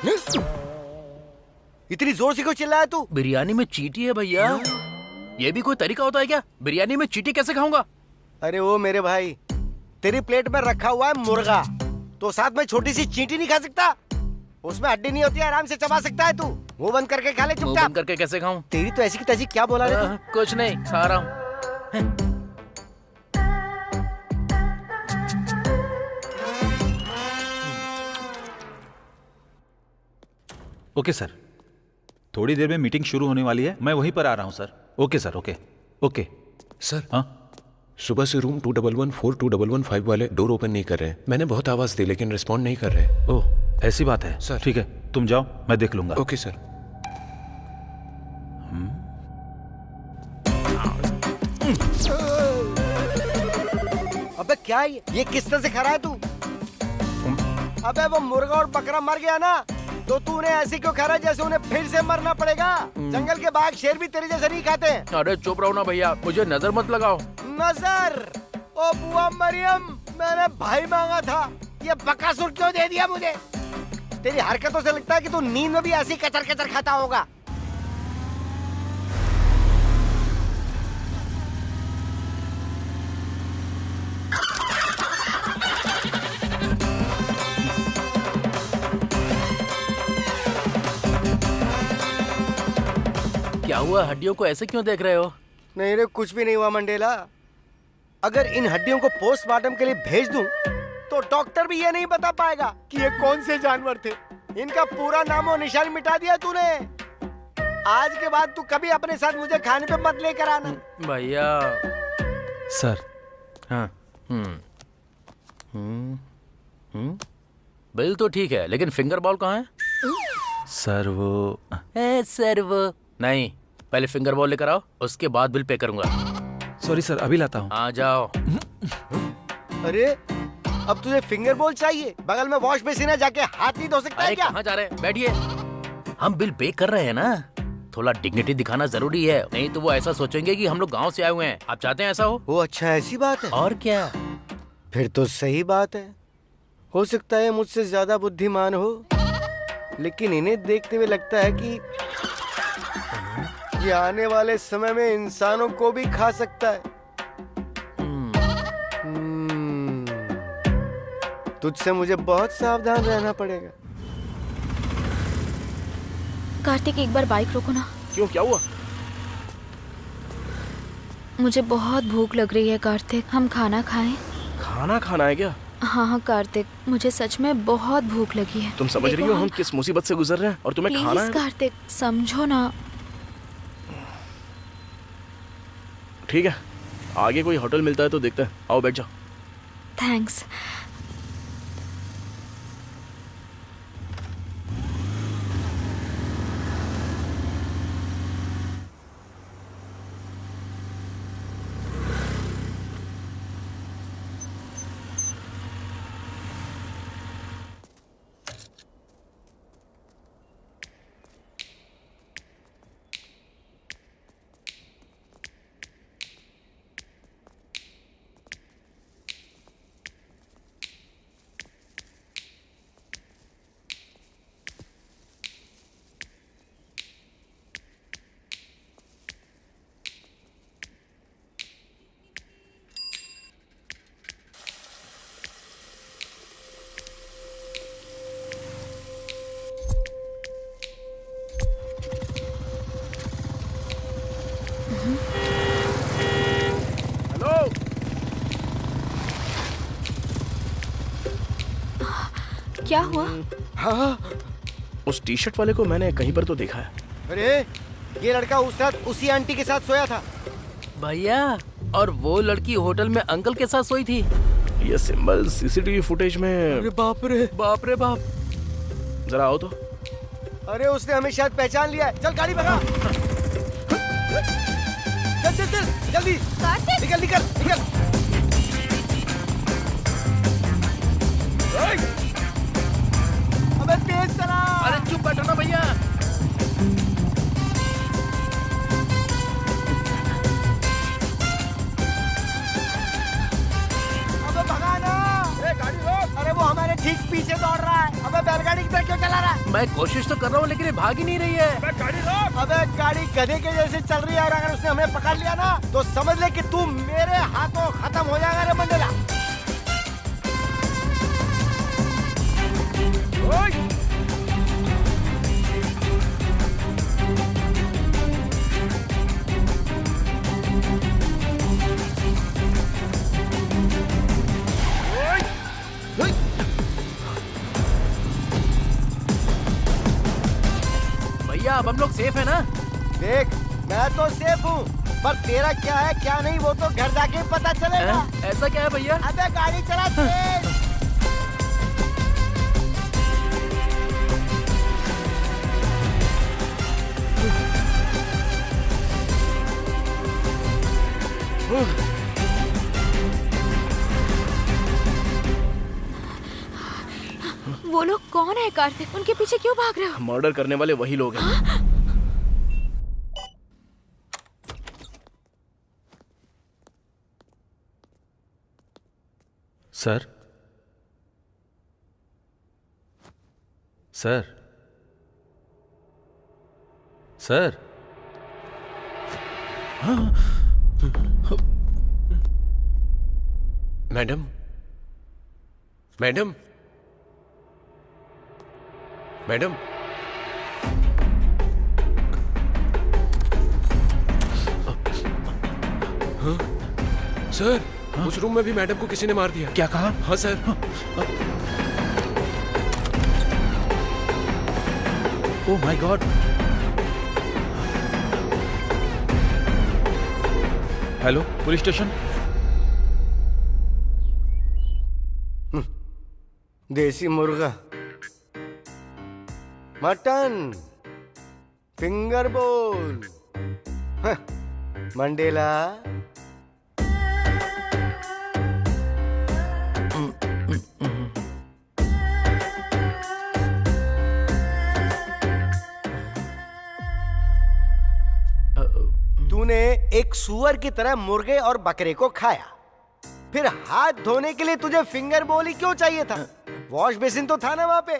इतनी जोर से क्यों चिल्लाया तू? बिरयानी में चींटी है भैया। ये भी कोई तरीका होता है क्या? बिरयानी में चींटी कैसे खाऊंगा? अरे ओ मेरे भाई, तेरी प्लेट में रखा हुआ है मुर्गा, तो साथ में छोटी सी चींटी नहीं खा सकता? उसमें हड्डी नहीं होती, आराम से चबा सकता है तू। मुंह बंद करके खा ले मुंह चुपचाप। बंद करके कैसे खाऊं? तेरी तो ऐसी की तैसी क्या बोला रे तू? कुछ नहीं, खा रहा हूँ। ओके सर, थोड़ी देर में मीटिंग शुरू होने वाली है, मैं वहीं पर आ रहा हूँ sir. Okay sir, okay okay. Sir हाँ सुबह से रूम 2114 2115 वाले डोर ओपन नहीं कर रहे। मैंने बहुत आवाज दी लेकिन रिस्पॉन्ड नहीं कर रहे। ओह ऐसी बात है सर। ठीक है, तुम जाओ, मैं देख लूंगा। Okay sir. अबे क्या है ये किस तरह से खा रहा है तू? अबे वो मुर्गा और बकरा मर गया ना, तो तूने ऐसे क्यों खा रहा है जैसे उन्हें फिर से मरना पड़ेगा? जंगल के बाघ शेर भी तेरे जैसे नहीं खाते हैं। अरे चुप रहो ना भैया, मुझे नजर मत लगाओ। नजर? ओ बुआ मरियम, मैंने भाई मांगा था, ये बकासुर क्यों दे दिया मुझे? तेरी हरकतों से लगता है कि तू नींद में भी ऐसी कचर कचर खाता होगा। क्या हुआ? हड्डियों को ऐसे क्यों देख रहे हो? नहीं रे, कुछ भी नहीं हुआ मंडेला। अगर इन हड्डियों को पोस्टमार्टम के लिए भेज दूं, तो डॉक्टर भी ये नहीं बता पाएगा कि ये कौन से जानवर थे। इनका पूरा नाम और निशान मिटा दिया तूने। आज के बाद तू कभी अपने साथ मुझे खाने पे मत लेकर आना। भैया। सर। हाँ। बिल तो ठीक है, लेकिन फिंगर बॉल कहाँ है? सर वो सर वो नहीं, पहले फिंगर बॉल लेकर आओ, उसके बाद बिल पे करूंगा। सॉरी सर, अभी लाता हूँ। आ जाओ। अरे अब तुझे फिंगर बॉल चाहिए? बगल में वॉश बेसिन है, जाके हाथ नहीं धो सकता है क्या? कहाँ जा रहे हैं? बैठिए। हम बिल पे कर रहे हैं ना, थोड़ा डिग्निटी दिखाना जरूरी है, नहीं तो वो ऐसा सोचेंगे कि हम लोग गांव से आए हुए हैं। आप चाहते हैं ऐसा हो? वो अच्छा, ऐसी बात है? और क्या? फिर तो सही बात है। हो सकता है मुझसे ज्यादा बुद्धिमान हो, लेकिन इन्हें देखते हुए लगता है कि ये आने वाले समय में इंसानों को भी खा सकता है। तुझसे मुझे बहुत सावधान रहना पड़ेगा। कार्तिक, एक बार बाइक रोको ना। क्यों, क्या हुआ? मुझे बहुत भूख लग रही है कार्तिक, हम खाना खाएं? खाना खाना है क्या? हाँ कार्तिक, मुझे सच में बहुत भूख लगी है। तुम समझ रही हो हम किस मुसीबत से गुजर रहे हैं और तुम्हें खाना है? कार्तिक समझो ना। ठीक है, आगे कोई होटल मिलता है तो देखते हैं। आओ बैठ जाओ। थैंक्स। हेलो। क्या हुआ? हाँ, उस टी शर्ट वाले को मैंने कहीं पर तो देखा है। अरे ये लड़का उस रात उसी आंटी के साथ सोया था। भैया, और वो लड़की होटल में अंकल के साथ सोई थी। ये सिंबल सीसीटीवी फुटेज में। अरे बाप रे, बाप रे बाप। जरा आओ तो। अरे उसने हमें शायद पहचान लिया है। चल गाड़ी भगा। चल चल चल जल्दी, निकल निकल निकल। अबे तेज चला। अरे चुप बैठो ना भैया। अबे भगा ना। गाड़ी रोक। अरे वो हमारे ठीक पीछे दौड़ रहा है। अबे बैलगाड़ी की तरह क्यों चला रहा है? मैं कोशिश तो कर रहा हूँ, लेकिन ये भाग ही नहीं रही है। गाड़ी रोक। अबे गाड़ी गधे के जैसे चल रही है, और अगर उसने हमें पकड़ लिया ना, तो समझ ले कि तू मेरे हाथों खत्म हो जाएगा रे मंडेला। ओए! भैया, अब हम लोग सेफ है ना? देख, मैं तो सेफ हूँ, पर तेरा क्या है क्या नहीं वो तो घर जाके पता चलेगा। ऐसा क्या है भैया? अबे गाड़ी चला तेज। वो लोग कौन है कार्तिक? उनके पीछे क्यों भाग रहे हो? मर्डर करने वाले वही लोग हैं। Sir. Sir. Sir. Madam, madam, madam, sir, उस रूम में भी मैडम को किसी ने मार दिया। क्या कहा? हाँ sir. Oh my God. Hello, police station. देसी मुर्गा, मटन, फिंगर बोल, मंडेला। तूने एक सुअर की तरह मुर्गे और बकरे को खाया, फिर हाथ धोने के लिए तुझे फिंगर बोल ही क्यों चाहिए था? वॉश बेसिन तो था ना वहाँ पे।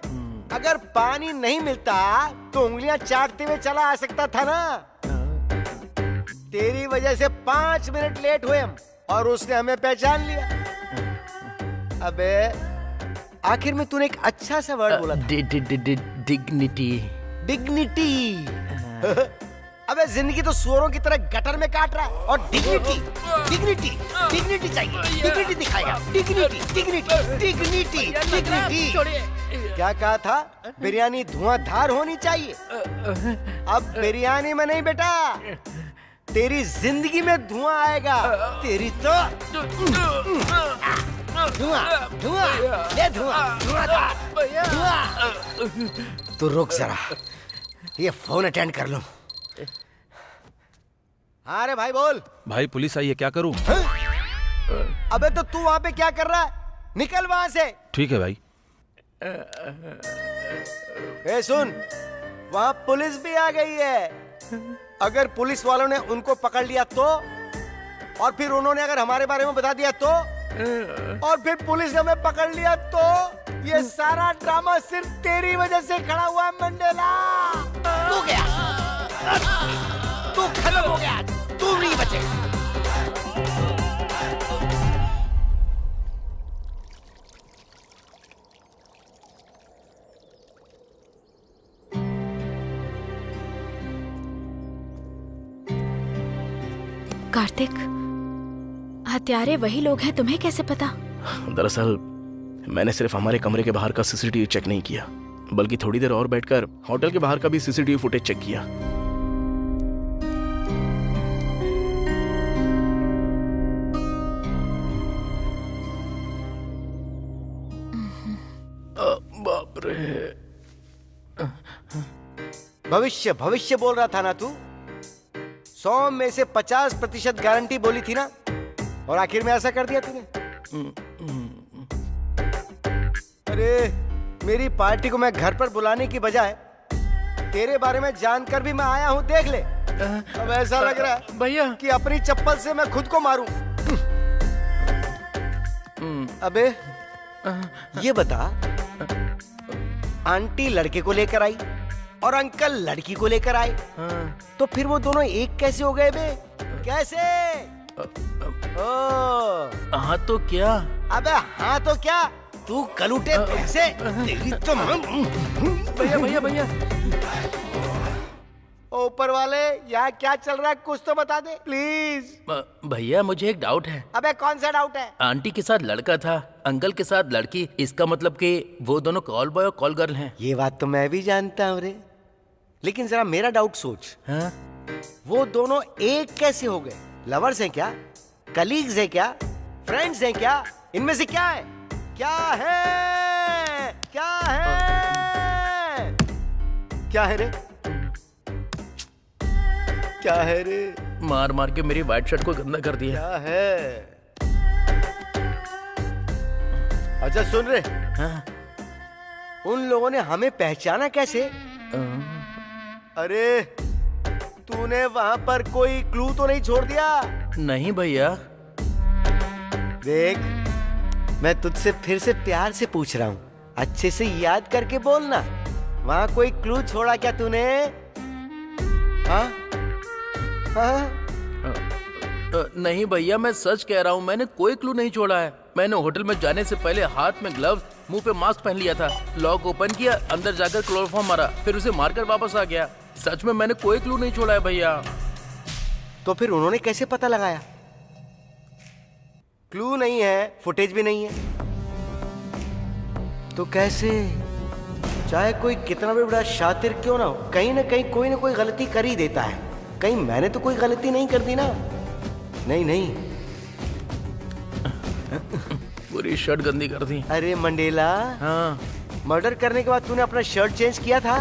अगर पानी नहीं मिलता तो उंगलियां चाटते हुए चला आ सकता था ना। तेरी वजह से 5 मिनट लेट हुए हम और उसने हमें पहचान लिया। अबे आखिर में तूने एक अच्छा सा वर्ड बोला था, डिग्निटी। डिग्निटी। अबे जिंदगी तो सुअरों की तरह गटर में काट रहा है और डिग्निटी डिग्निटी डिग्निटी चाहिए। डिग्निटी दिखाएगा। Dignity dignity dignity dignity. क्या कहा था? बिरयानी धुआंधार होनी चाहिए। अब बिरयानी में नहीं बेटा, तेरी जिंदगी में धुआं आएगा। तेरी तो धुआं धुआं ले धुआं धुआं। तू रुक जरा, ये फोन अटेंड कर लूं। हाँ रे भाई बोल। भाई पुलिस आई है, क्या करूं? अबे तो तू वहां पे क्या कर रहा है? निकल वहां से। ठीक है भाई। ए सुन, वहां पुलिस भी आ गई है। अगर पुलिस वालों ने उनको पकड़ लिया तो, और फिर उन्होंने अगर हमारे बारे में बता दिया तो, और फिर पुलिस ने हमें पकड़ लिया तो, ये सारा ड्रामा सिर्फ तेरी वजह से खड़ा हुआ है मंडेला। तू गया, तू खत्म हो गया, तू नहीं बचेगा। कार्तिक, हत्यारे वही लोग हैं, तुम्हें कैसे पता? दरअसल मैंने सिर्फ हमारे कमरे के बाहर का सीसीटीवी चेक नहीं किया, बल्कि थोड़ी देर और बैठकर होटल के बाहर का भी सीसीटीवी फुटेज चेक किया। बाप रे। भविष्य भविष्य बोल रहा था ना तू? 100 में से 50% गारंटी बोली थी ना, और आखिर में ऐसा कर दिया तूने। अरे मेरी पार्टी को मैं घर पर बुलाने की बजाय तेरे बारे में जानकर भी मैं आया हूँ, देख ले। अब ऐसा लग रहा है भैया कि अपनी चप्पल से मैं खुद को मारूं। अबे ये बता, आंटी लड़के को लेकर आई और अंकल लड़की को लेकर आए, तो फिर वो दोनों एक कैसे हो गए बे? कैसे? हाँ तो क्या? अबे हाँ तो क्या? तू कलूटे पैसे, तेरी तो भैया भैया भैया, ऊपर वाले यहाँ क्या चल रहा है कुछ तो बता दे प्लीज। भैया मुझे एक डाउट है। अबे कौन सा डाउट है? आंटी के साथ लड़का था, अंकल के साथ लड़की, इसका मतलब कि वो दोनों कॉल बॉय और कॉल गर्ल हैं। ये बात तो मैं भी जानता हूँ रे, लेकिन जरा मेरा डाउट सोच। हाँ? वो दोनों एक कैसे हो गए? लवर्स हैं क्या? कलीग्स हैं क्या? फ्रेंड्स हैं क्या? इनमें से क्या है? क्या है? क्या है? क्या है रे? क्या है रे? मार मार के मेरी व्हाइट शर्ट को गंदा कर दिया। क्या है? अच्छा सुन रे, हाँ? उन लोगों ने हमें पहचाना कैसे? अरे तूने वहां पर कोई क्लू तो नहीं छोड़ दिया? नहीं भैया। देख, मैं तुझसे फिर से प्यार से पूछ रहा हूँ, अच्छे से याद करके बोलना। वहां कोई क्लू छोड़ा क्या तूने? हाँ? हाँ? नहीं भैया, मैं सच कह रहा हूँ, मैंने कोई क्लू नहीं छोड़ा है। मैंने होटल में जाने से पहले हाथ में ग्लव्स, मुंह पे मास्क पहन लिया था, लॉक ओपन किया, अंदर जाकर क्लोरोफॉर्म मारा, फिर उसे मारकर वापस आ गया। सच में मैंने कोई क्लू नहीं छोड़ा है भैया। तो फिर उन्होंने कैसे पता लगाया? क्लू नहीं है, फुटेज भी नहीं है, तो कैसे? चाहे कोई कितना भी बड़ा शातिर क्यों ना हो, कहीं ना कहीं कोई ना कोई गलती कर ही देता है। कहीं मैंने तो कोई गलती नहीं कर दी ना? नहीं नहीं। पूरी शर्ट गंदी कर दी। अरे मंडेला, हाँ, मर्डर करने के बाद तूने अपना शर्ट चेंज किया था?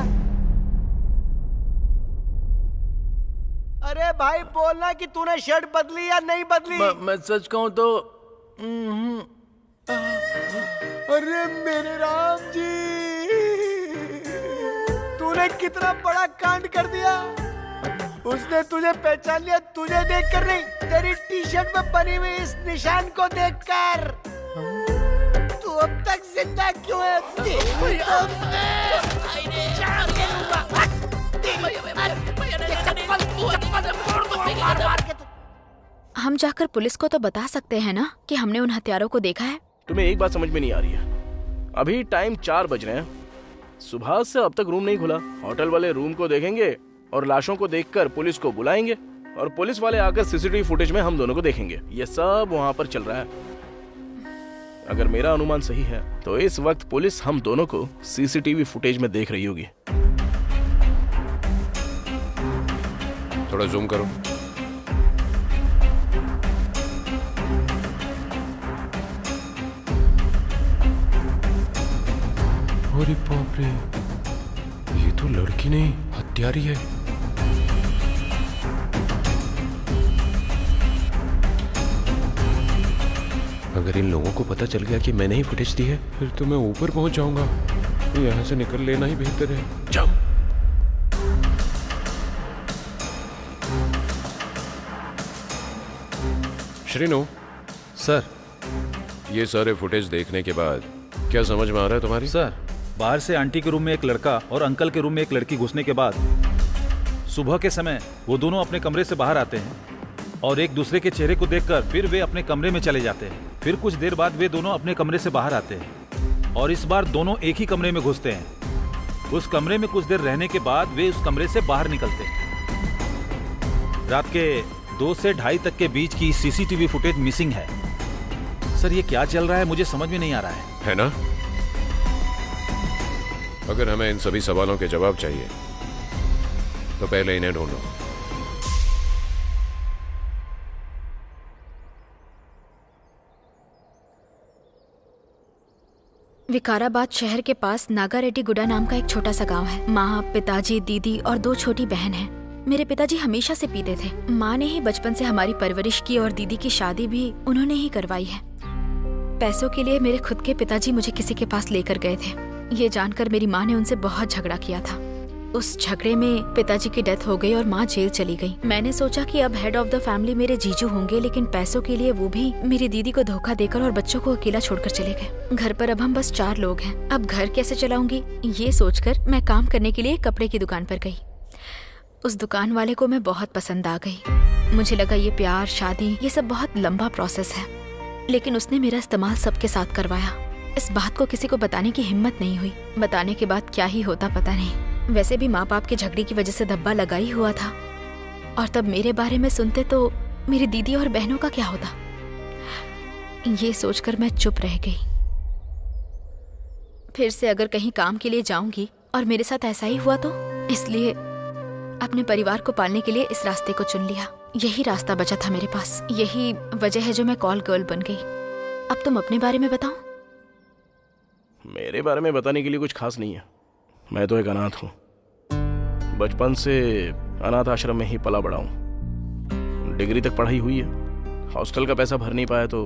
अरे भाई बोलना कि तूने शर्ट बदली या नहीं बदली। मैं सच कहूँ तो अरे मेरे राम जी, तूने कितना बड़ा कांड कर दिया। उसने तुझे पहचान लिया, तुझे देखकर नहीं, तेरी टी शर्ट में बनी हुई इस निशान को देखकर। तू अब तक जिंदा क्यों है? हम जाकर पुलिस को तो बता सकते हैं ना कि हमने उन हत्यारों को देखा है। तुम्हें एक बात समझ में नहीं आ रही है? अभी टाइम 4 बज रहे हैं, सुबह से अब तक रूम नहीं खुला। होटल वाले रूम को देखेंगे और लाशों को देखकर पुलिस को बुलाएंगे और पुलिस वाले आकर सीसीटीवी फुटेज में हम दोनों को देखेंगे। ये सब वहाँ पर चल रहा है। अगर मेरा अनुमान सही है तो इस वक्त पुलिस हम दोनों को सीसीटीवी फुटेज में देख रही होगी। थोड़ा जूम करो। अरे बाप रे, ये तो लड़की नहीं हत्यारी है। अगर इन लोगों को पता चल गया कि मैंने ही फुटेज दी है, फिर तो मैं ऊपर पहुंच जाऊंगा। यहाँ से निकल लेना ही बेहतर है। जाओ। श्रीनु सर। ये सारे फुटेज देखने के बाद क्या समझ में आ रहा है तुम्हारी? सर, बाहर से आंटी के रूम में एक लड़का और अंकल के रूम में एक लड़की घुसने के बाद सुबह के समय वो दोनों अपने कमरे से बाहर आते हैं और एक दूसरे के चेहरे को देखकर फिर वे अपने कमरे में चले जाते हैं। फिर कुछ देर बाद वे दोनों अपने कमरे से बाहर आते हैं और इस बार दोनों एक ही कमरे में घुसते हैं। उस कमरे में कुछ देर रहने के बाद वे उस कमरे से बाहर निकलते हैं। रात के 2 से 2:30 तक के बीच की सीसीटीवी फुटेज मिसिंग है। सर, ये क्या चल रहा है, मुझे समझ में नहीं आ रहा है ना? अगर हमें इन सभी सवालों के जवाब चाहिए तो पहले इन्हें ढूंढो। विकाराबाद शहर के पास नागारेड्डी गुडा नाम का एक छोटा सा गांव है। माँ, पिताजी, दीदी और 2 छोटी बहन हैं। मेरे पिताजी हमेशा से पीते थे। माँ ने ही बचपन से हमारी परवरिश की और दीदी की शादी भी उन्होंने ही करवाई है। पैसों के लिए मेरे खुद के पिताजी मुझे किसी के पास लेकर गए थे। ये जानकर मेरी माँ ने उनसे बहुत झगड़ा किया था। उस झगड़े में पिताजी की डेथ हो गई और माँ जेल चली गई। मैंने सोचा कि अब हेड ऑफ द फैमिली मेरे जीजू होंगे, लेकिन पैसों के लिए वो भी मेरी दीदी को धोखा देकर और बच्चों को अकेला छोड़कर चले गए। घर पर अब हम बस 4 लोग हैं। अब घर कैसे चलाऊंगी, ये सोचकर मैं काम करने के लिए कपड़े की दुकान पर गई। उस दुकान वाले को मैं बहुत पसंद आ गई। मुझे लगा ये प्यार, शादी, ये सब बहुत लंबा प्रोसेस है, लेकिन उसने मेरा इस्तेमाल सबके साथ करवाया। इस बात को किसी को बताने की हिम्मत नहीं हुई। बताने के बाद क्या ही होता पता नहीं। वैसे भी माँ बाप के झगड़े की वजह से धब्बा लगा ही हुआ था, और तब मेरे बारे में सुनते तो मेरी दीदी और बहनों का क्या होता। ये सोचकर मैं चुप रह गई। फिर से अगर कहीं काम के लिए जाऊंगी और मेरे साथ ऐसा ही हुआ तो, इसलिए अपने परिवार को पालने के लिए इस रास्ते को चुन लिया। यही रास्ता बचा था मेरे पास। यही वजह है जो मैं कॉल गर्ल बन गई। अब तुम अपने बारे में बताओ। मेरे बारे में बताने के लिए कुछ खास नहीं है। मैं तो एक अनाथ हूँ। बचपन से अनाथ आश्रम में ही पला बड़ा हूँ। डिग्री तक पढ़ाई हुई है। हॉस्टल का पैसा भर नहीं पाया तो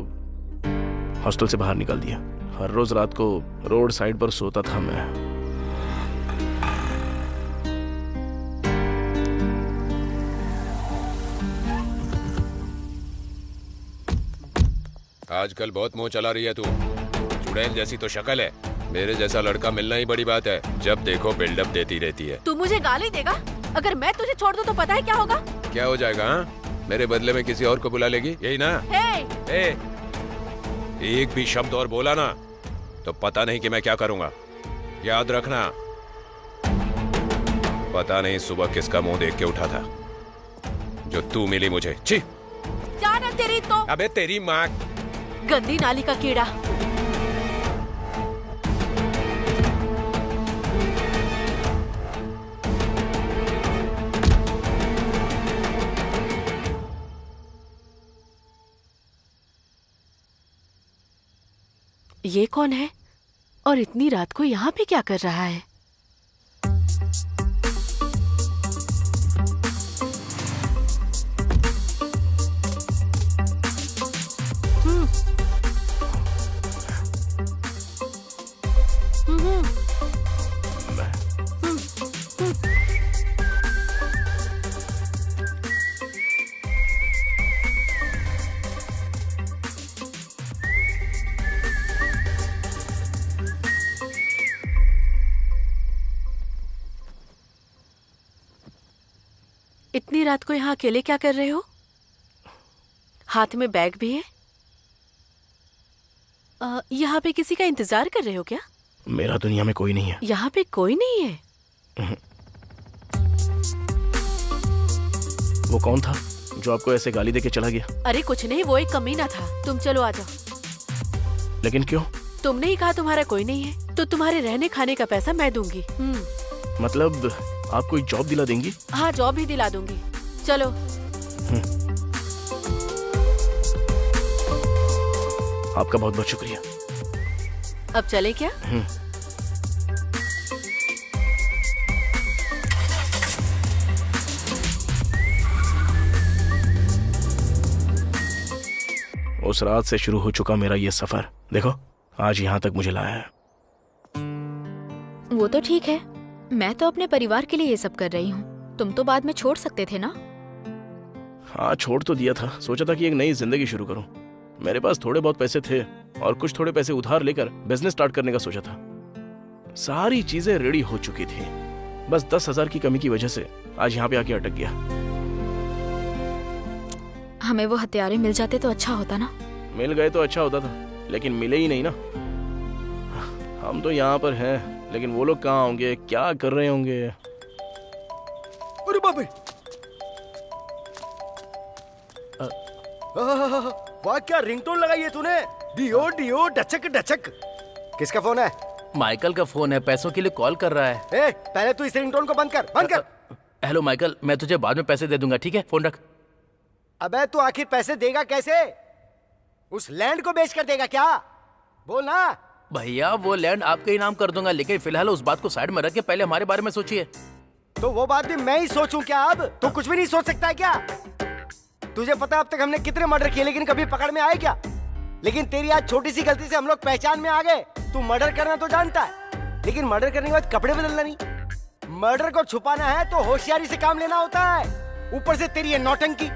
हॉस्टल से बाहर निकल दिया। हर रोज रात को रोड साइड पर सोता था मैं। आजकल बहुत मुंह चला रही है तू। चुड़ैल जैसी तो शक्ल है। मेरे जैसा लड़का मिलना ही बड़ी बात है। जब देखो बिल्डअप देती रहती है। तू मुझे गाली देगा? अगर मैं तुझे छोड़ दूं तो पता है क्या होगा? क्या हो जाएगा? हाँ, मेरे बदले में किसी और को बुला लेगी, यही ना? हे! एक भी शब्द और बोला ना तो पता नहीं कि मैं क्या करूंगा। याद रखना। पता नहीं सुबह किसका मुंह देख के उठा था जो तू मिली मुझे। छी! जाना तेरी तो। अबे तेरी माँ। गंदी नाली का कीड़ा। ये कौन है और इतनी रात को यहाँ पे क्या कर रहा है? इतनी रात को यहाँ अकेले क्या कर रहे हो? हाथ में बैग भी है। यहाँ पे किसी का इंतजार कर रहे हो क्या? मेरा दुनिया में कोई नहीं है। यहाँ पे कोई नहीं है? वो कौन था जो आपको ऐसे गाली देके चला गया? अरे कुछ नहीं, वो एक कमीना था। तुम चलो आ जाओ। लेकिन क्यों? तुमने ही कहा तुम्हारा कोई नहीं है, तो तुम्हारे रहने खाने का पैसा मैं दूंगी। मतलब आप कोई जॉब दिला देंगी? हाँ, जॉब भी दिला दूंगी। चलो। आपका बहुत बहुत शुक्रिया। अब चले क्या? उस रात से शुरू हो चुका मेरा ये सफर, देखो आज यहाँ तक मुझे लाया है। वो तो ठीक है, मैं तो अपने परिवार के लिए ये सब कर रही हूँ। तुम तो बाद में छोड़ सकते थे ना? हाँ, छोड़ तो दिया था। सोचा था कि एक नई जिंदगी शुरू करूं। मेरे पास थोड़े बहुत पैसे थे और कुछ थोड़े पैसे उधार लेकर बिजनेस स्टार्ट करने का सोचा था। सारी चीजें रेडी हो चुकी थी, बस 10,000 की कमी की वजह से आज यहाँ पे आके अटक गया। हमें वो हथियारे मिल जाते तो अच्छा होता ना। मिल गए तो अच्छा होता था, लेकिन मिले ही नहीं ना। हम तो यहाँ पर हैं, लेकिन वो लोग कहाँ होंगे, क्या कर रहे होंगे? अरे बाप रे! वाह, क्या रिंगटोन लगाई है तूने? डियो डियो डचक डचक। किसका फोन है? माइकल का फोन है, पैसों के लिए कॉल कर रहा है। ए, पहले तू इस रिंगटोन को बंद कर, बंद कर। हेलो माइकल, मैं तुझे बाद में पैसे दे दूंगा, ठीक है? फोन रख। अबे तू आखिर पैसे देगा कैसे? उस लैंड को बेच कर देगा क्या? बोल ना। भैया वो लैंड आपके ही नाम कर दूंगा, लेकिन फिलहाल उस बात को साइड में रख के पहले हमारे बारे में सोचिए। तो वो बात भी मैं ही सोचूं क्या? अब तू कुछ भी नहीं सोच सकता है क्या? तुझे पता अब तक हमने कितने मर्डर किए, लेकिन कभी पकड़ में आए क्या? लेकिन तेरी आज छोटी सी गलती से हम लोग पहचान में आ गए। तू मर्डर करना तो जानता है, लेकिन मर्डर करने के बाद कपड़े बदलना नहीं। मर्डर को छुपाना है तो होशियारी से काम लेना होता है। ऊपर से तेरी ये नौटंकी।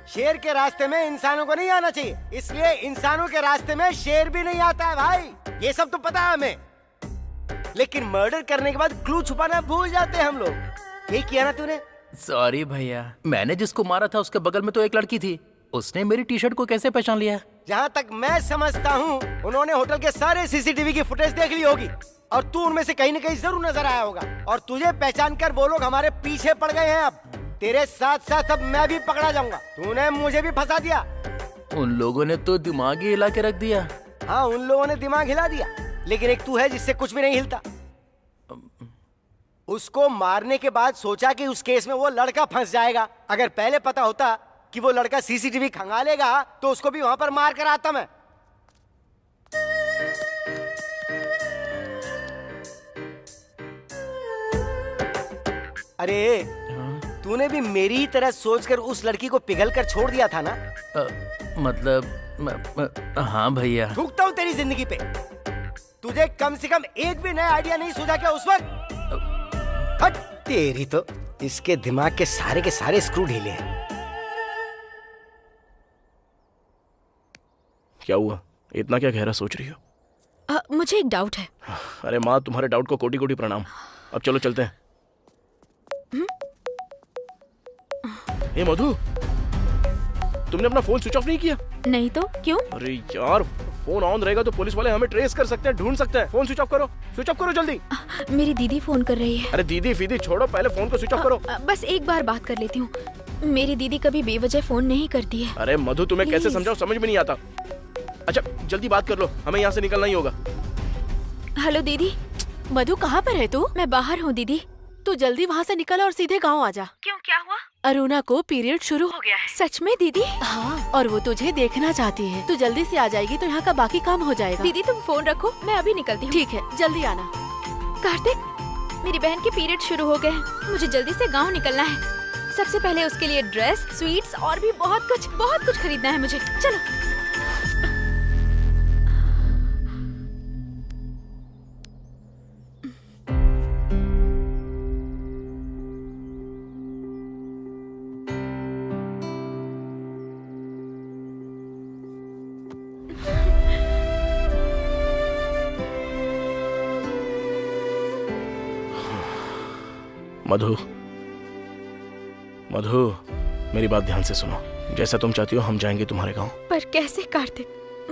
शेर के रास्ते में इंसानों को नहीं आना चाहिए, इसलिए इंसानों के रास्ते में शेर भी नहीं आता है भाई। ये सब तो पता है हमें, लेकिन मर्डर करने के बाद क्लू छुपाना भूल जाते हैं हम लोग। यही किया ना तूने? सॉरी भैया, मैंने जिसको मारा था उसके बगल में तो एक लड़की थी, उसने मेरी टी शर्ट को कैसे पहचान लिया? जहाँ तक मैं समझता हूँ उन्होंने होटल के सारे सीसीटीवी की फुटेज देख ली होगी और तू उनमें से कहीं न कहीं जरूर नजर आया होगा, और तुझे पहचान कर वो लोग हमारे पीछे पड़ गए हैं। अब तेरे साथ साथ अब मैं भी पकड़ा जाऊंगा। तूने मुझे भी फंसा दिया। उन लोगों ने तो दिमाग ही हिला के रख दिया। हाँ, उन लोगों ने दिमाग हिला दिया, लेकिन एक तू है जिससे कुछ भी नहीं हिलता। उसको मारने के बाद सोचा कि उस केस में वो लड़का फंस जाएगा। अगर पहले पता होता कि वो लड़का सीसीटीवी खंगालेगा तो उसको भी वहां पर मार कर आता मैं। अरे तूने भी मेरी ही तरह सोचकर उस लड़की को पिघल कर छोड़ दिया था ना? हाँ भैया। थूकता हूँ तेरी जिंदगी पे। तुझे कम से कम एक भी नया आइडिया नहीं सूझा क्या उस वक्त? हट तेरी तो, इसके दिमाग के सारे स्क्रू ढीले हैं। क्या हुआ? इतना क्या गहरा सोच रही हो? मुझे एक डाउट है। अरे माँ, तुम्हारे डाउट को कोटि कोटि प्रणाम। अब चलो चलते हैं। ए मधु, तुमने अपना फोन स्विच ऑफ नहीं किया? नहीं तो क्यों? अरे यार, फोन ऑन रहेगा तो पुलिस वाले हमें ट्रेस कर सकते हैं, ढूंढ सकते हैं। फोन स्विच ऑफ करो जल्दी। मेरी दीदी फोन कर रही है। अरे दीदी फीदी छोड़ो, पहले फोन को स्विच ऑफ करो। बस एक बार बात कर लेती हूँ। मेरी दीदी कभी बेवजह फोन नहीं करती है। अरे मधु, तुम्हें कैसे समझाऊं, समझ में नहीं आता। अच्छा जल्दी बात कर लो, हमें यहाँ से निकलना ही होगा। हेलो दीदी। मधु कहाँ पर है तू? मैं बाहर हूँ दीदी। तू जल्दी वहाँ से निकल और सीधे गाँव आ जा। क्यों, क्या हुआ? अरुणा को पीरियड शुरू हो गया है। सच में दीदी? हाँ, और वो तुझे देखना चाहती है। तू जल्दी से आ जाएगी तो यहाँ का बाकी काम हो जाएगा। दीदी तुम फोन रखो, मैं अभी निकलती हूँ। ठीक है, जल्दी आना। कार्तिक, मेरी बहन के पीरियड शुरू हो गए हैं, मुझे जल्दी से गाँव निकलना है। सबसे पहले उसके लिए ड्रेस, स्वीट्स और भी बहुत कुछ खरीदना है मुझे। चलो। मधु, मधु, मेरी बात ध्यान से सुनो। जैसा तुम चाहती हो हम जाएंगे तुम्हारे गांव। पर कैसे कार्तिक?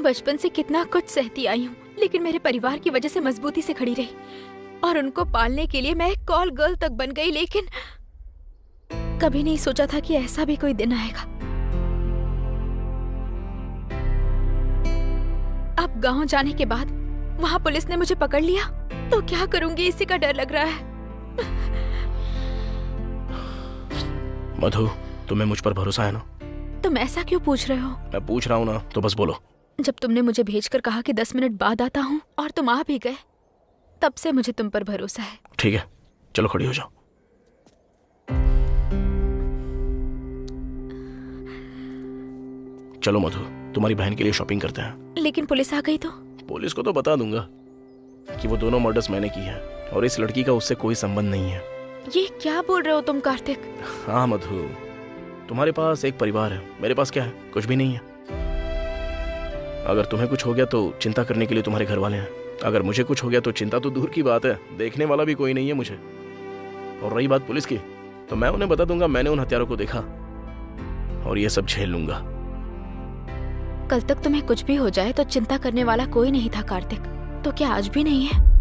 बचपन से कितना कुछ सहती आई हूँ, लेकिन मेरे परिवार की वजह से मजबूती से खड़ी रही और उनको पालने के लिए मैं एक कॉल गर्ल तक बन गई। लेकिन कभी नहीं सोचा था कि ऐसा भी कोई दिन आएगा। अब गांव जाने के बाद वहाँ पुलिस ने मुझे पकड़ लिया तो क्या करूंगी, इसी का डर लग रहा है। मधु, तुम्हें मुझ पर भरोसा है ना? तुम ऐसा क्यों पूछ रहे हो? मैं पूछ रहा हूँ ना, तो बस बोलो। जब तुमने मुझे भेजकर कहा कि 10 मिनट बाद आता हूँ और तुम आ भी गए, तब से मुझे तुम पर भरोसा है। ठीक है, चलो खड़ी हो जाओ। चलो मधु, तुम्हारी बहन के लिए शॉपिंग करते हैं। लेकिन पुलिस आ गई तो? पुलिस को तो बता दूंगा कि वो दोनों मर्डर्स मैंने की है और इस लड़की का उससे कोई संबंध नहीं है। ये क्या बोल रहे हो तुम कार्तिक? हाँ मधु, तुम्हारे पास एक परिवार है, मेरे पास क्या है? कुछ भी नहीं है। अगर तुम्हें कुछ हो गया तो चिंता करने के लिए तुम्हारे घर वाले हैं, अगर मुझे कुछ हो गया तो चिंता तो दूर की बात है, देखने वाला भी कोई नहीं है मुझे। और रही बात पुलिस की, तो मैं उन्हें बता दूंगा मैंने उन हत्यारों को देखा और ये सब झेल लूंगा। कल तक तुम्हें कुछ भी हो जाए तो चिंता करने वाला कोई नहीं था कार्तिक, तो क्या आज भी नहीं है?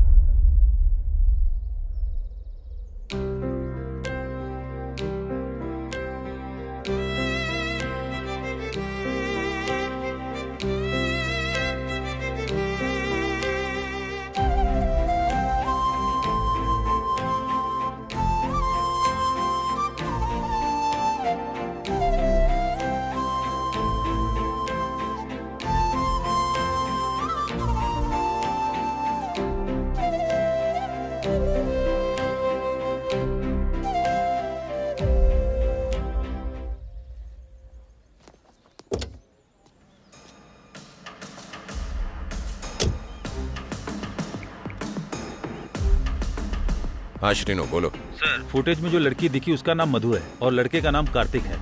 हाँ श्रीनु, बोलो। सर, फुटेज में जो लड़की दिखी उसका नाम मधु है और लड़के का नाम कार्तिक है।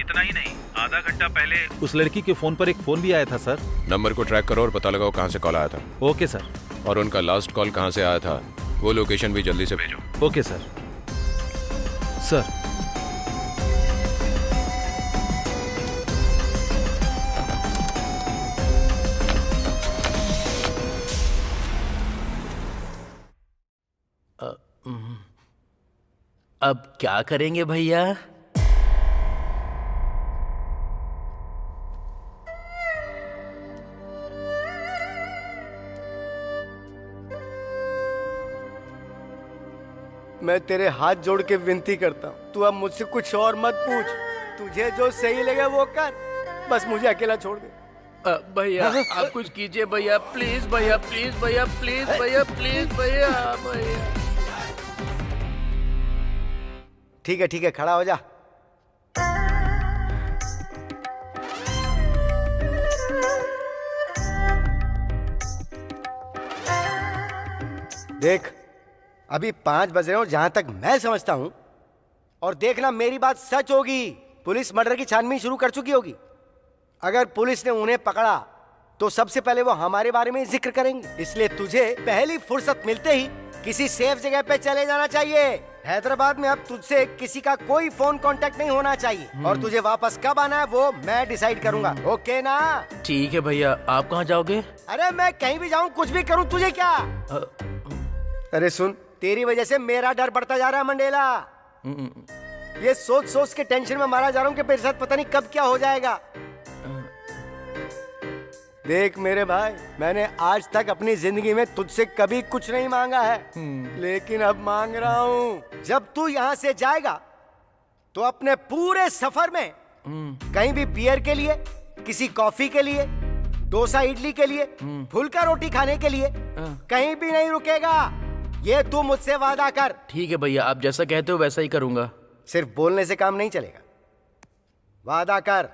इतना ही नहीं, आधा घंटा पहले उस लड़की के फोन पर एक फोन भी आया था सर। नंबर को ट्रैक करो और पता लगाओ कहाँ से कॉल आया था। Okay sir. और उनका लास्ट कॉल कहाँ से आया था वो लोकेशन भी जल्दी से भेजो। Okay sir. सर, अब क्या करेंगे भैया? मैं तेरे हाथ जोड़ के विनती करता हूँ, तू अब मुझसे कुछ और मत पूछ। तुझे जो सही लगे वो कर, बस मुझे अकेला छोड़ दे। भैया आप कुछ कीजिए भैया, प्लीज भैया, प्लीज भैया, प्लीज भैया, प्लीज भैया, भैया। ठीक है, खड़ा हो जा। देख, अभी 5 बज रहे हो जहां तक मैं समझता हूं, और देखना मेरी बात सच होगी, पुलिस मर्डर की छानबीन शुरू कर चुकी होगी। अगर पुलिस ने उन्हें पकड़ा तो सबसे पहले वो हमारे बारे में जिक्र करेंगे, इसलिए तुझे पहली फुर्सत मिलते ही किसी सेफ जगह पे चले जाना चाहिए। हैदराबाद में अब तुझसे किसी का कोई फोन कांटेक्ट नहीं होना चाहिए, और तुझे वापस कब आना है वो मैं डिसाइड करूंगा। ओके ना? ठीक है भैया, आप कहाँ जाओगे? अरे मैं कहीं भी जाऊं, कुछ भी करूं, तुझे क्या? अरे सुन, तेरी वजह से मेरा डर बढ़ता जा रहा है मंडेला। ये सोच सोच के टेंशन में मारा जा रहा हूँ कि मेरे साथ पता नहीं कब क्या हो जाएगा। देख मेरे भाई, मैंने आज तक अपनी जिंदगी में तुझसे कभी कुछ नहीं मांगा है, लेकिन अब मांग रहा हूँ। जब तू यहाँ से जाएगा तो अपने पूरे सफर में कहीं भी बियर के लिए, किसी कॉफी के लिए, डोसा इडली के लिए, फुल्का रोटी खाने के लिए कहीं भी नहीं रुकेगा। ये तू मुझसे वादा कर। ठीक है भैया, आप जैसा कहते हो वैसा ही करूंगा। सिर्फ बोलने से काम नहीं चलेगा, वादा कर।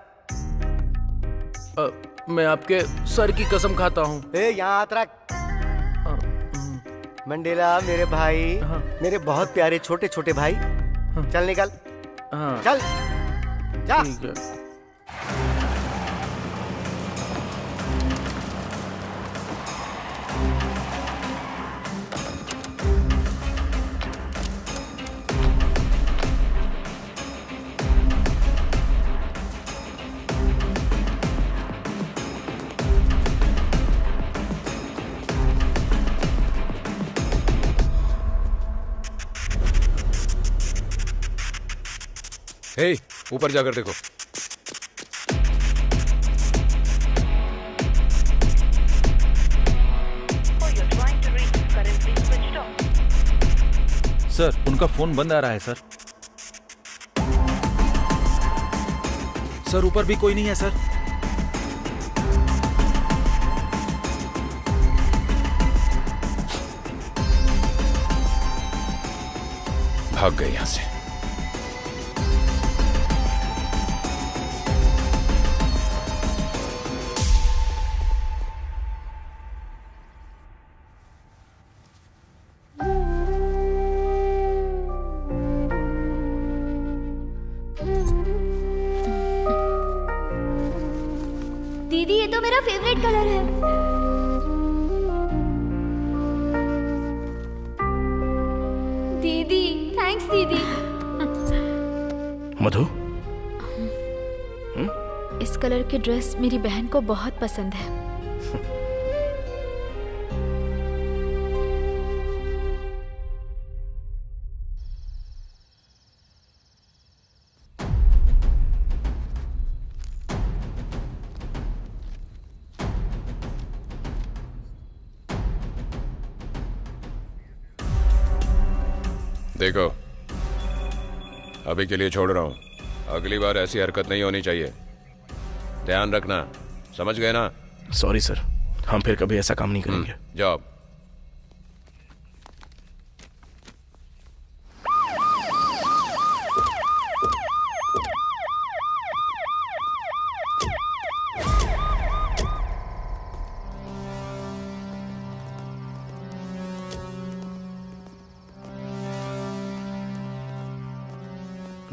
मैं आपके सर की कसम खाता हूँ। यहाँ हाथ रख। मंडेला मेरे भाई, मेरे बहुत प्यारे छोटे छोटे भाई, चल निकल। चल जा। ठीक है। हे, ऊपर जाकर देखो। सर, उनका फोन बंद आ रहा है सर। सर, ऊपर भी कोई नहीं है सर। भाग गए यहां से। दीदी ये तो मेरा फेवरेट कलर है। दीदी थैंक्स दीदी। मधु, इस कलर की ड्रेस मेरी बहन को बहुत पसंद है। देखो, अभी के लिए छोड़ रहा हूं, अगली बार ऐसी हरकत नहीं होनी चाहिए, ध्यान रखना, समझ गए ना? सॉरी सर, हम फिर कभी ऐसा काम नहीं करेंगे। जाओ।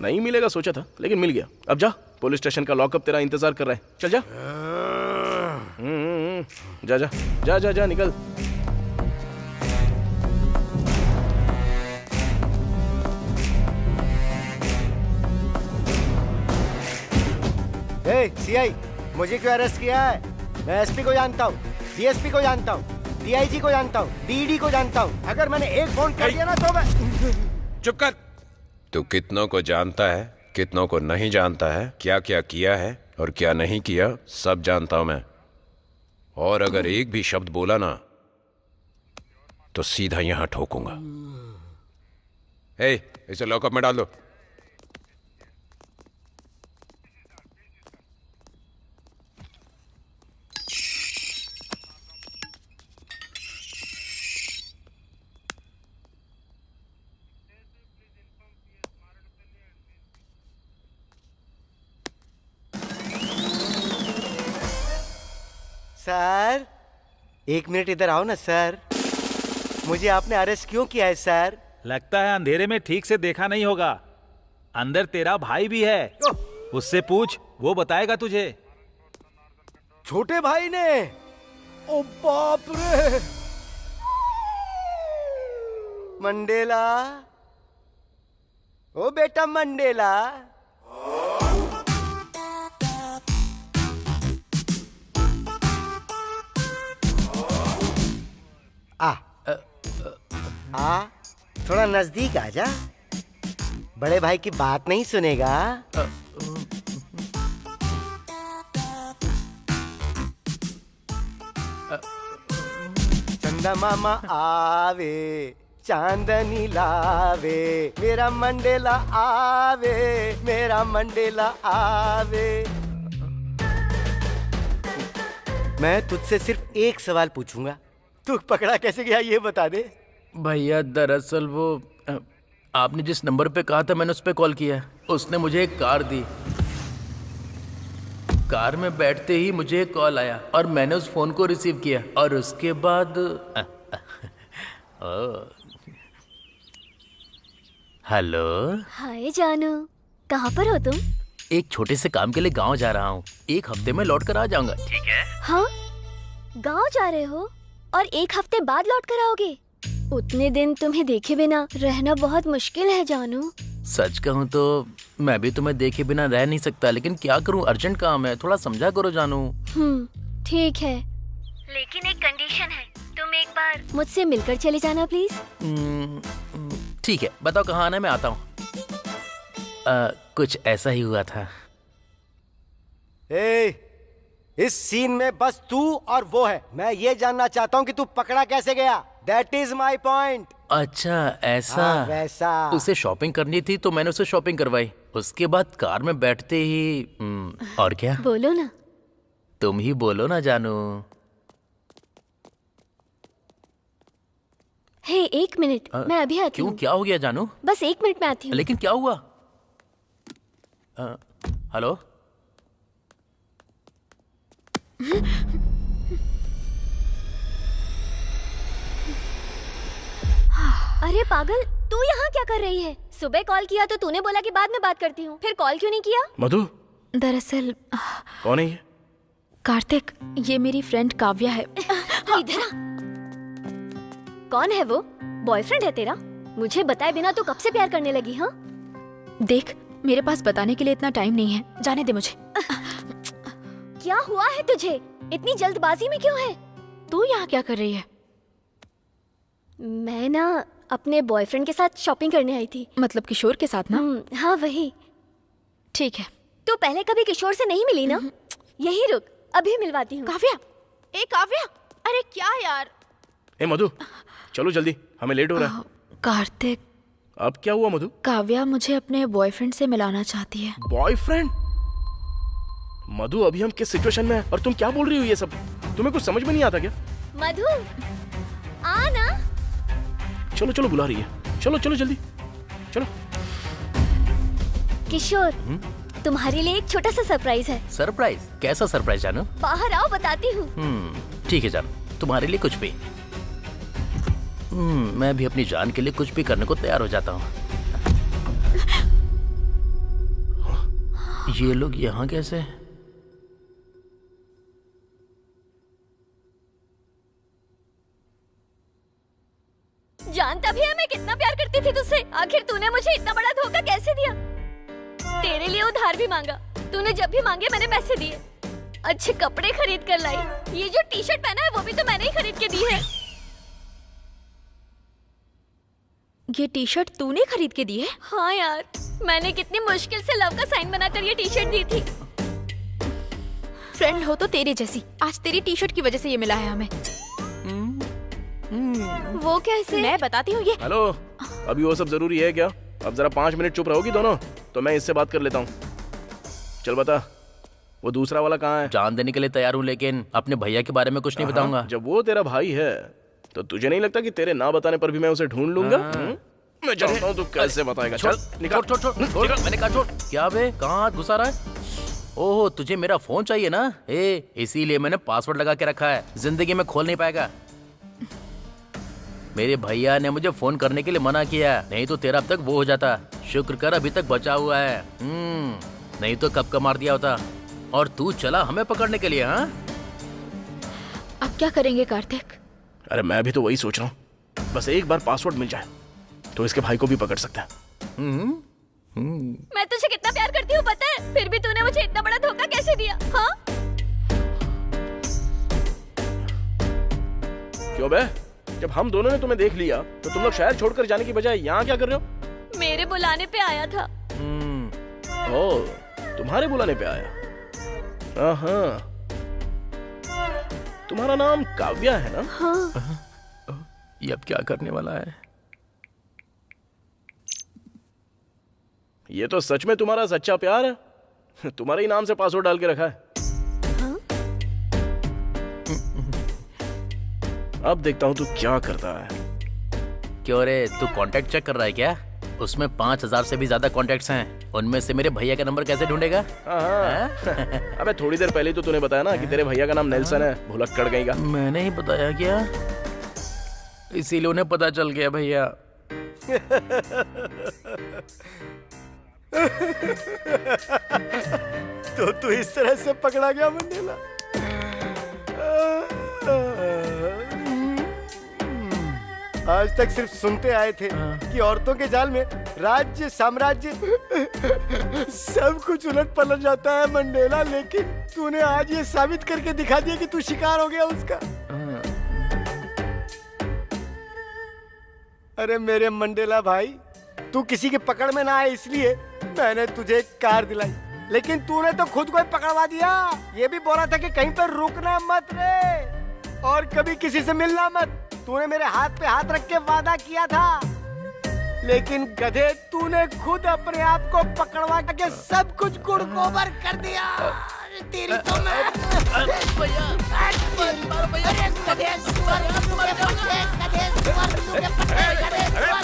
नहीं मिलेगा सोचा था, लेकिन मिल गया। अब जा, पुलिस स्टेशन का लॉकअप तेरा इंतजार कर रहा है। चल जा। जा जा जा जा जा, निकल। सीआई, मुझे क्यों अरेस्ट किया है? मैं एसपी को जानता हूँ, डीएसपी को जानता हूँ, डीआईजी को जानता हूँ, डीडी को जानता हूँ। अगर मैंने एक फोन कर दिया ना तो मैं... चुप कर। तू कितनों को जानता है, कितनों को नहीं जानता है, क्या क्या किया है और क्या नहीं किया, सब जानता हूं मैं। और अगर एक भी शब्द बोला ना तो सीधा यहां ठोकूंगा। इसे लॉकअप में डाल दो। सर, एक मिनट इधर आओ ना सर। मुझे आपने अरेस्ट क्यों किया है सर? लगता है अंधेरे में ठीक से देखा नहीं होगा। अंदर तेरा भाई भी है, उससे पूछ, वो बताएगा तुझे। छोटे भाई ने? ओ बाप रे! मंडेला, ओ बेटा मंडेला, थोड़ा नजदीक आ जा। बड़े भाई की बात नहीं सुनेगा। चंदमामा आवे चांदनी लावे, मेरा मंडेला आवे, मेरा मंडेला आवे। मैं तुझसे सिर्फ एक सवाल पूछूंगा, तू पकड़ा कैसे गया ये बता दे। भैया दरअसल वो आपने जिस नंबर पे कहा था मैंने उस पे कॉल किया। उसने मुझे एक कार दी। कार में बैठते ही मुझे एक कॉल आया और मैंने उस फोन को रिसीव किया और उसके बाद हेलो। हाय जानू, कहाँ पर हो तुम? एक छोटे से काम के लिए गांव जा रहा हूँ। 1 हफ्ते में लौट कर आ जाऊंगा। ठीक है? हाँ, गांव जा रहे हो और 1 हफ्ते बाद लौट कर आओगे? उतने दिन तुम्हें देखे बिना रहना बहुत मुश्किल है जानू। सच कहूँ तो मैं भी तुम्हें देखे बिना रह नहीं सकता, लेकिन क्या करूँ, अर्जेंट काम है, थोड़ा समझा करो जानू। ठीक है, लेकिन एक कंडीशन है, तुम एक बार मुझसे मिलकर चले जाना प्लीज। ठीक है, बताओ कहाँ आना है, मैं आता हूँ। कुछ ऐसा ही हुआ था। इस सीन में बस तू और वो है। मैं ये जानना चाहता हूँ कि तू पकड़ा कैसे गया। That is my point. अच्छा ऐसा। हाँ, वैसा। उसे शॉपिंग करनी थी तो मैंने उसे शॉपिंग करवाई। उसके बाद कार में बैठते ही और क्या? बोलो ना। तुम ही बोलो ना जानू। हे 1 मिनट, मैं अभी आती हूँ। क्यों, क्या हो गया जानू? बस 1 मिनट में आती हूँ। लेकिन क्या हुआ? हेलो। अरे पागल, तू यहाँ क्या कर रही है? सुबह कॉल किया तो तूने बोला कि बाद में बात करती हूँ, फिर कॉल क्यों नहीं किया? मधु, दरअसल कौन है ये? कार्तिक, ये मेरी फ्रेंड काव्या है। इधर आ। कौन है वो? बॉयफ्रेंड है तेरा? मुझे बताए बिना तू कब से प्यार करने लगी? हाँ देख, मेरे पास बताने के लिए इतना टाइम नहीं है, जाने दे मुझे। क्या हुआ है तुझे? इतनी जल्दबाजी में क्यों है? तू यहाँ क्या कर रही है? मैं ना अपने बॉयफ्रेंड के साथ शॉपिंग करने आई थी। मतलब किशोर के साथ ना? हाँ वही। ठीक है। तू पहले कभी किशोर से नहीं मिली ना? यही रुक, अभी मिलवाती हूँ। काव्या, ए काव्या, अरे क्या यार। ए मधु, चलो जल्दी, हमें लेट हो रहा है। कार्तिक, अब क्या हुआ मधु? काव्या मुझे अपने बॉयफ्रेंड से मिलाना चाहती है। बॉयफ्रेंड? मधु, अभी हम किस सिचुएशन में हैं और तुम क्या बोल रही हो ये सब? तुम्हें कुछ समझ में नहीं आता क्या? मधु, आ ना। चलो चलो, बुला रही है। चलो चलो जल्दी, चलो। किशोर, तुम्हारे लिए एक छोटा सा सरप्राइज है। सरप्राइज? कैसा सरप्राइज जानू? बाहर आओ, बताती हूँ। ठीक है जानू, तुम्हारे लिए कुछ भी। मैं भी अपनी जान के लिए कुछ भी करने को तैयार हो जाता हूँ। ये लोग यहाँ कैसे? जानता भी है मैं कितना प्यार करती थी तुझसे। आखिर तूने मुझे इतना बड़ा धोखा कैसे दिया? तेरे लिए उधार भी मांगा, तूने जब भी मांगे मैंने पैसे दिए। अच्छे कपड़े खरीद कर लाई। ये जो टी शर्ट पहना है वो भी तो मैंने ही खरीद के दी है। ये टी शर्ट तूने खरीद के दी है? हाँ यार, मैंने कितनी मुश्किल से लव का साइन बनाकर ये टी शर्ट दी थी। फ्रेंड हो तो तेरे जैसी। आज तेरी टी शर्ट की वजह से ये मिला है हमें। वो कैसे? मैं बताती हूँ ये। हेलो, अभी वो सब जरूरी है क्या? अब जरा 5 मिनट चुप रहोगी दोनों, तो मैं इससे बात कर लेता हूँ। चल बता, वो दूसरा वाला कहाँ है? जान देने के लिए तैयार हूँ, लेकिन अपने भैया के बारे में कुछ नहीं बताऊंगा। जब वो तेरा भाई है तो तुझे नहीं लगता कि तेरे ना बताने पर भी मैं उसे ढूंढ लूंगा? मैं जानता हूँ तू कैसे बताएगा। चल निकाल। छोड़, मैंने कहा छोड़। क्या बे, कहाँ हाथ घुसा रहा है? ओह, तुझे मेरा फोन चाहिए ना? इसीलिए मैंने पासवर्ड लगा के रखा है, जिंदगी में खोल नहीं पाएगा। मेरे भैया ने मुझे फोन करने के लिए मना किया, नहीं तो तेरा अब तक वो हो जाता। शुक्र कर अभी तक बचा हुआ है, नहीं तो कब का मार दिया होता। और तू चला हमें पकड़ने के लिए? हाँ, अब क्या करेंगे कार्तिक? अरे मैं भी तो वही सोच रहा हूँ, बस एक बार पासवर्ड मिल जाए तो इसके भाई को भी पकड़ सकता है। मैं तुझे कितना प्यार करती हूँ पता है, फिर भी तूने मुझे इतना बड़ा धोखा कैसे दिया? हाँ? क्यों बे? जब हम दोनों ने तुम्हें देख लिया तो तुम लोग शहर छोड़कर जाने की बजाय यहाँ क्या कर रहे हो? मेरे बुलाने पे आया था। ओह, तुम्हारे बुलाने पे आया? हाँ, तुम्हारा नाम काव्या है ना? हाँ। ये अब क्या करने वाला है? ये तो सच में तुम्हारा सच्चा प्यार है। तुम्हारे ही नाम से पासवर्ड डाल के रखा है। अब देखता हूँ तू क्या करता है। क्यों रे, तू कांटेक्ट चेक कर रहा है क्या? उसमें 5000 से भी ज्यादा कॉन्टेक्ट्स हैं। उनमें से मेरे भैया का नंबर कैसे ढूंढेगा? अबे थोड़ी देर पहले तो तूने बताया ना कि तेरे भैया का नाम नेल्सन है। भुलक्कड़ गई का। मैंने ही बताया क्या? इसीलिए उन्हें पता चल गया भैया। तो तू इस तरह से पकड़ा गया मंडेला। आज तक सिर्फ सुनते आए थे कि औरतों के जाल में राज्य साम्राज्य सब कुछ उलट पलट जाता है मंडेला, लेकिन तूने आज ये साबित करके दिखा दिया कि तू शिकार हो गया उसका। अरे मेरे मंडेला भाई, तू किसी के पकड़ में ना आए इसलिए मैंने तुझे एक कार दिलाई, लेकिन तूने तो खुद को ही पकड़वा दिया। ये भी बोला था कि कहीं पर रुकना मत रे और कभी किसी से मिलना मत। तूने मेरे हाथ पे हाथ रख के वादा किया था, लेकिन गधे तूने खुद अपने आप को पकड़वा के सब कुछ गुड़गोबर कर दिया। तेरी तो मैं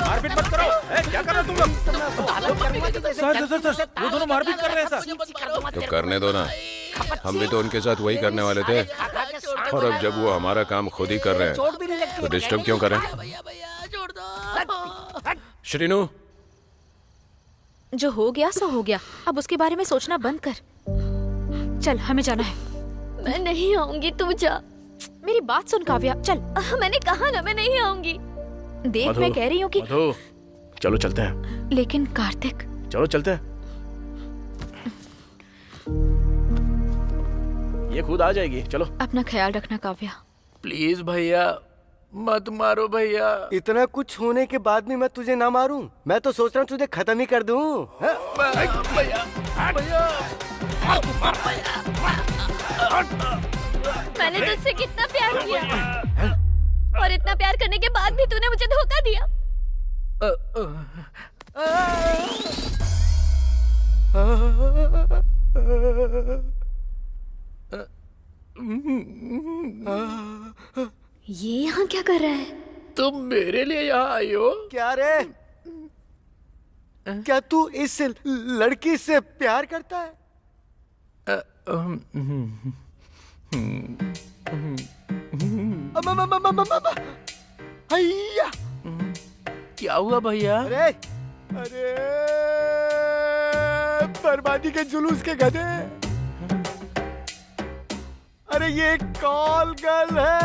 मारपीट मत करो। क्या कर रहे हो तुम लोग? सर, वो दोनों मारपीट कर रहे हैं सर। तो करने दो ना, हम भी तो उनके साथ वही करने वाले थे। और अब जब वो हमारा काम खुद ही कर रहे हैं तो डिस्टर्ब क्यों करें? श्रीनू, जो हो गया सो हो गया, अब उसके बारे में सोचना बंद कर। चल, हमें जाना है। मैं नहीं आऊंगी, तू जा। मेरी बात सुन काव्या, चल। मैंने कहा ना मैं नहीं आऊंगी। देख, मधु, मैं कह रही हूँ कि मधु, चलो चलते हैं। लेकिन कार्तिक, चलो चलते हैं। ये खुद आ जाएगी। चलो। अपना ख्याल रखना काव्या। प्लीज भैया, मत मारो भैया। इतना कुछ होने के बाद भी मैं तुझे ना मारूं? मैं तो सोच रहा हूँ तुझे खत्म ही कर दूं। मैंने तुझसे कितना प्यार किया और इतना प्यार करने के बाद भी तूने मुझे धोखा दिया। ये यहाँ क्या कर रहा है? तुम मेरे लिए यहाँ आई हो? क्या रे? क्या तू इस लड़की से प्यार करता है? हैया! क्या हुआ भैया? अरे अरे, बर्बादी के जुलूस के गधे। अरे ये कॉल गर्ल है।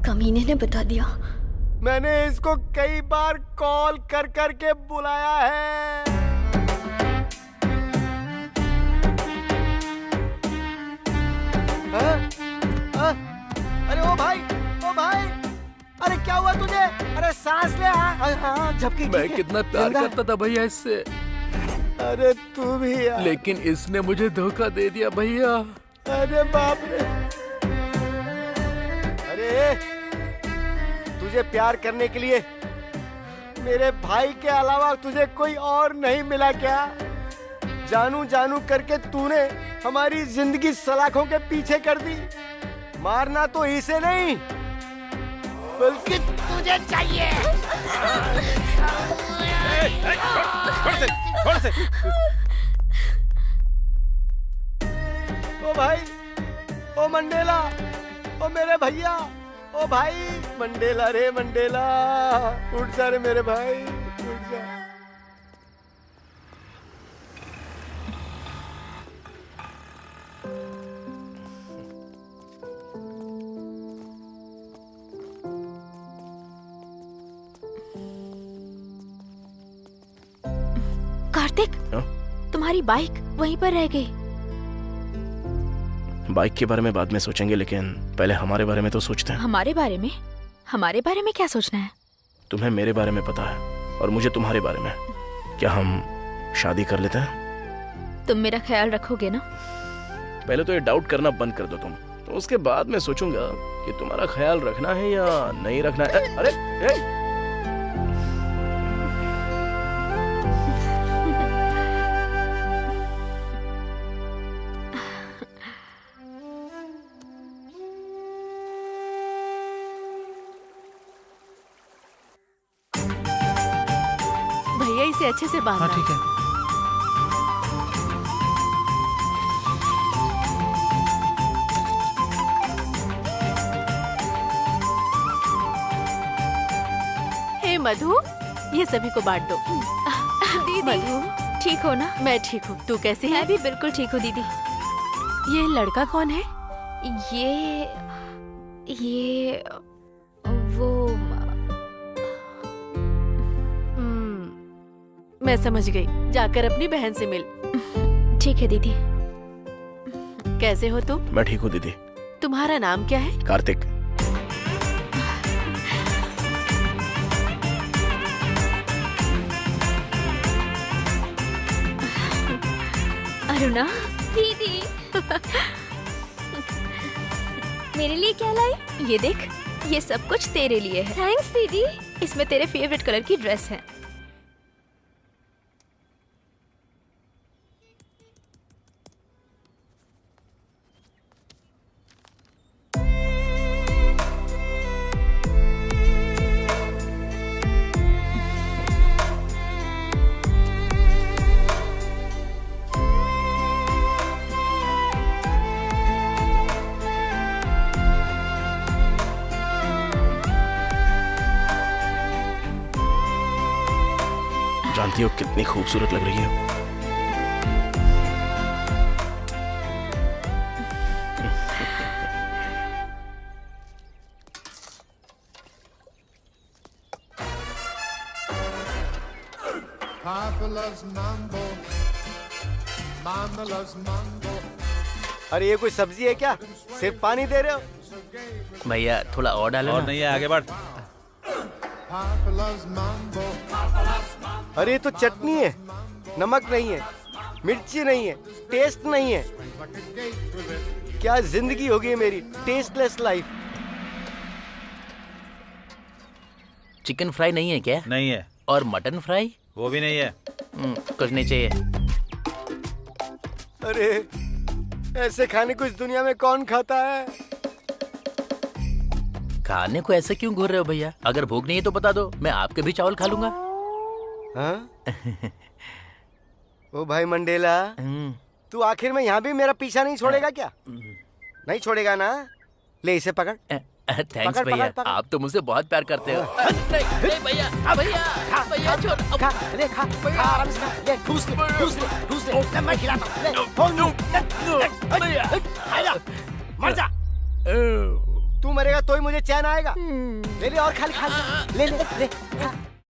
कमीने ने बता दिया। मैंने इसको कई बार कॉल कर कर के बुलाया है। अरे ओ भाई, ओ भाई, अरे क्या हुआ तुझे? अरे सांस ले। हाँ, झपकी। मैं कितना प्यार करता था भैया इससे। अरे तू भी यार। लेकिन इसने मुझे धोखा दे दिया भैया। अरे बाप रे। अरे तुझे प्यार करने के लिए मेरे भाई के अलावा तुझे कोई और नहीं मिला क्या? जानू जानू करके तूने हमारी जिंदगी सलाखों के पीछे कर दी। मारना तो इसे नहीं बल्कि तुझे चाहिए। छोड़ से। ओ भाई, ओ मंडेला, ओ मेरे भैया, ओ भाई मंडेला रे मंडेला, उठ जा रे मेरे भाई, उठ जा। कार्तिक, तुम्हारी बाइक वहीं पर रह गई। बाइक के बारे में बाद में सोचेंगे, लेकिन पहले हमारे बारे में तो सोचते हैं। हमारे बारे में? हमारे बारे में क्या सोचना है? तुम्हें मेरे बारे में पता है और मुझे तुम्हारे बारे में। क्या हम शादी कर लेते हैं? तुम मेरा ख्याल रखोगे ना? पहले तो ये डाउट करना बंद कर दो तुम, तो उसके बाद मैं सोचूंगा। कि तुम्हारा ख्याल रखना है या नहीं रखना है। अरे ए! भैया इसे अच्छे से बांधना। हाँ ठीक है। हे मधु, ये सभी को बांट दो। दीदी मधु, ठीक हो ना? मैं ठीक हूँ, तू कैसी है? मैं भी बिल्कुल ठीक हूँ दीदी। ये लड़का कौन है? ये वो मैं समझ गई, जाकर अपनी बहन से मिल। ठीक है दीदी। कैसे हो तुम? मैं ठीक हूँ दीदी। तुम्हारा नाम क्या है? कार्तिक। अरुणा दीदी मेरे लिए क्या लाई? ये देख, ये सब कुछ तेरे लिए है। थैंक्स दीदी। इसमें तेरे फेवरेट कलर की ड्रेस है। जानती हो कितनी खूबसूरत लग रही है। Papa loves mambo. Mama loves mambo. अरे ये कोई सब्जी है क्या? सिर्फ पानी दे रहे हो? भैया थोड़ा और डालो और ना। नहीं है, आगे बढ़। Papa loves mambo. अरे ये तो चटनी है, नमक नहीं है, मिर्ची नहीं है, टेस्ट नहीं है। Like a gate with it. क्या जिंदगी होगी मेरी, टेस्टलेस लाइफ। चिकन फ्राई नहीं है क्या? नहीं है, और मटन फ्राई? वो भी नहीं है। कुछ नहीं चाहिए। अरे ऐसे खाने को इस दुनिया में कौन खाता है? खाने को ऐसे क्यों घूर रहे हो भैया? अगर भूख नहीं है तो बता दो, मैं आपके भी चावल खा लूंगा। हाँ? ओ भाई मंडेला, तू आखिर में यहाँ भी मेरा पीछा नहीं छोड़ेगा क्या? नहीं छोड़ेगा ना? ले इसे पकड़। थैंक्स पकड़, भैया, पकड़, पकड़। आप तो मुझसे बहुत प्यार करते हो। नहीं नहीं भैया, भैया भैया छोड़। खा, ले खा, खा आराम से खा, ले ठूस ले, ठूस ले, ठूस ले, ले मैं खिलाता हूँ, ले, खोल मुंह, ले, खा जा, मर जा। तू मरेगा तो ही मुझे चैन आएगा। ले ले और खा ले, खा ले, ले ले, खा।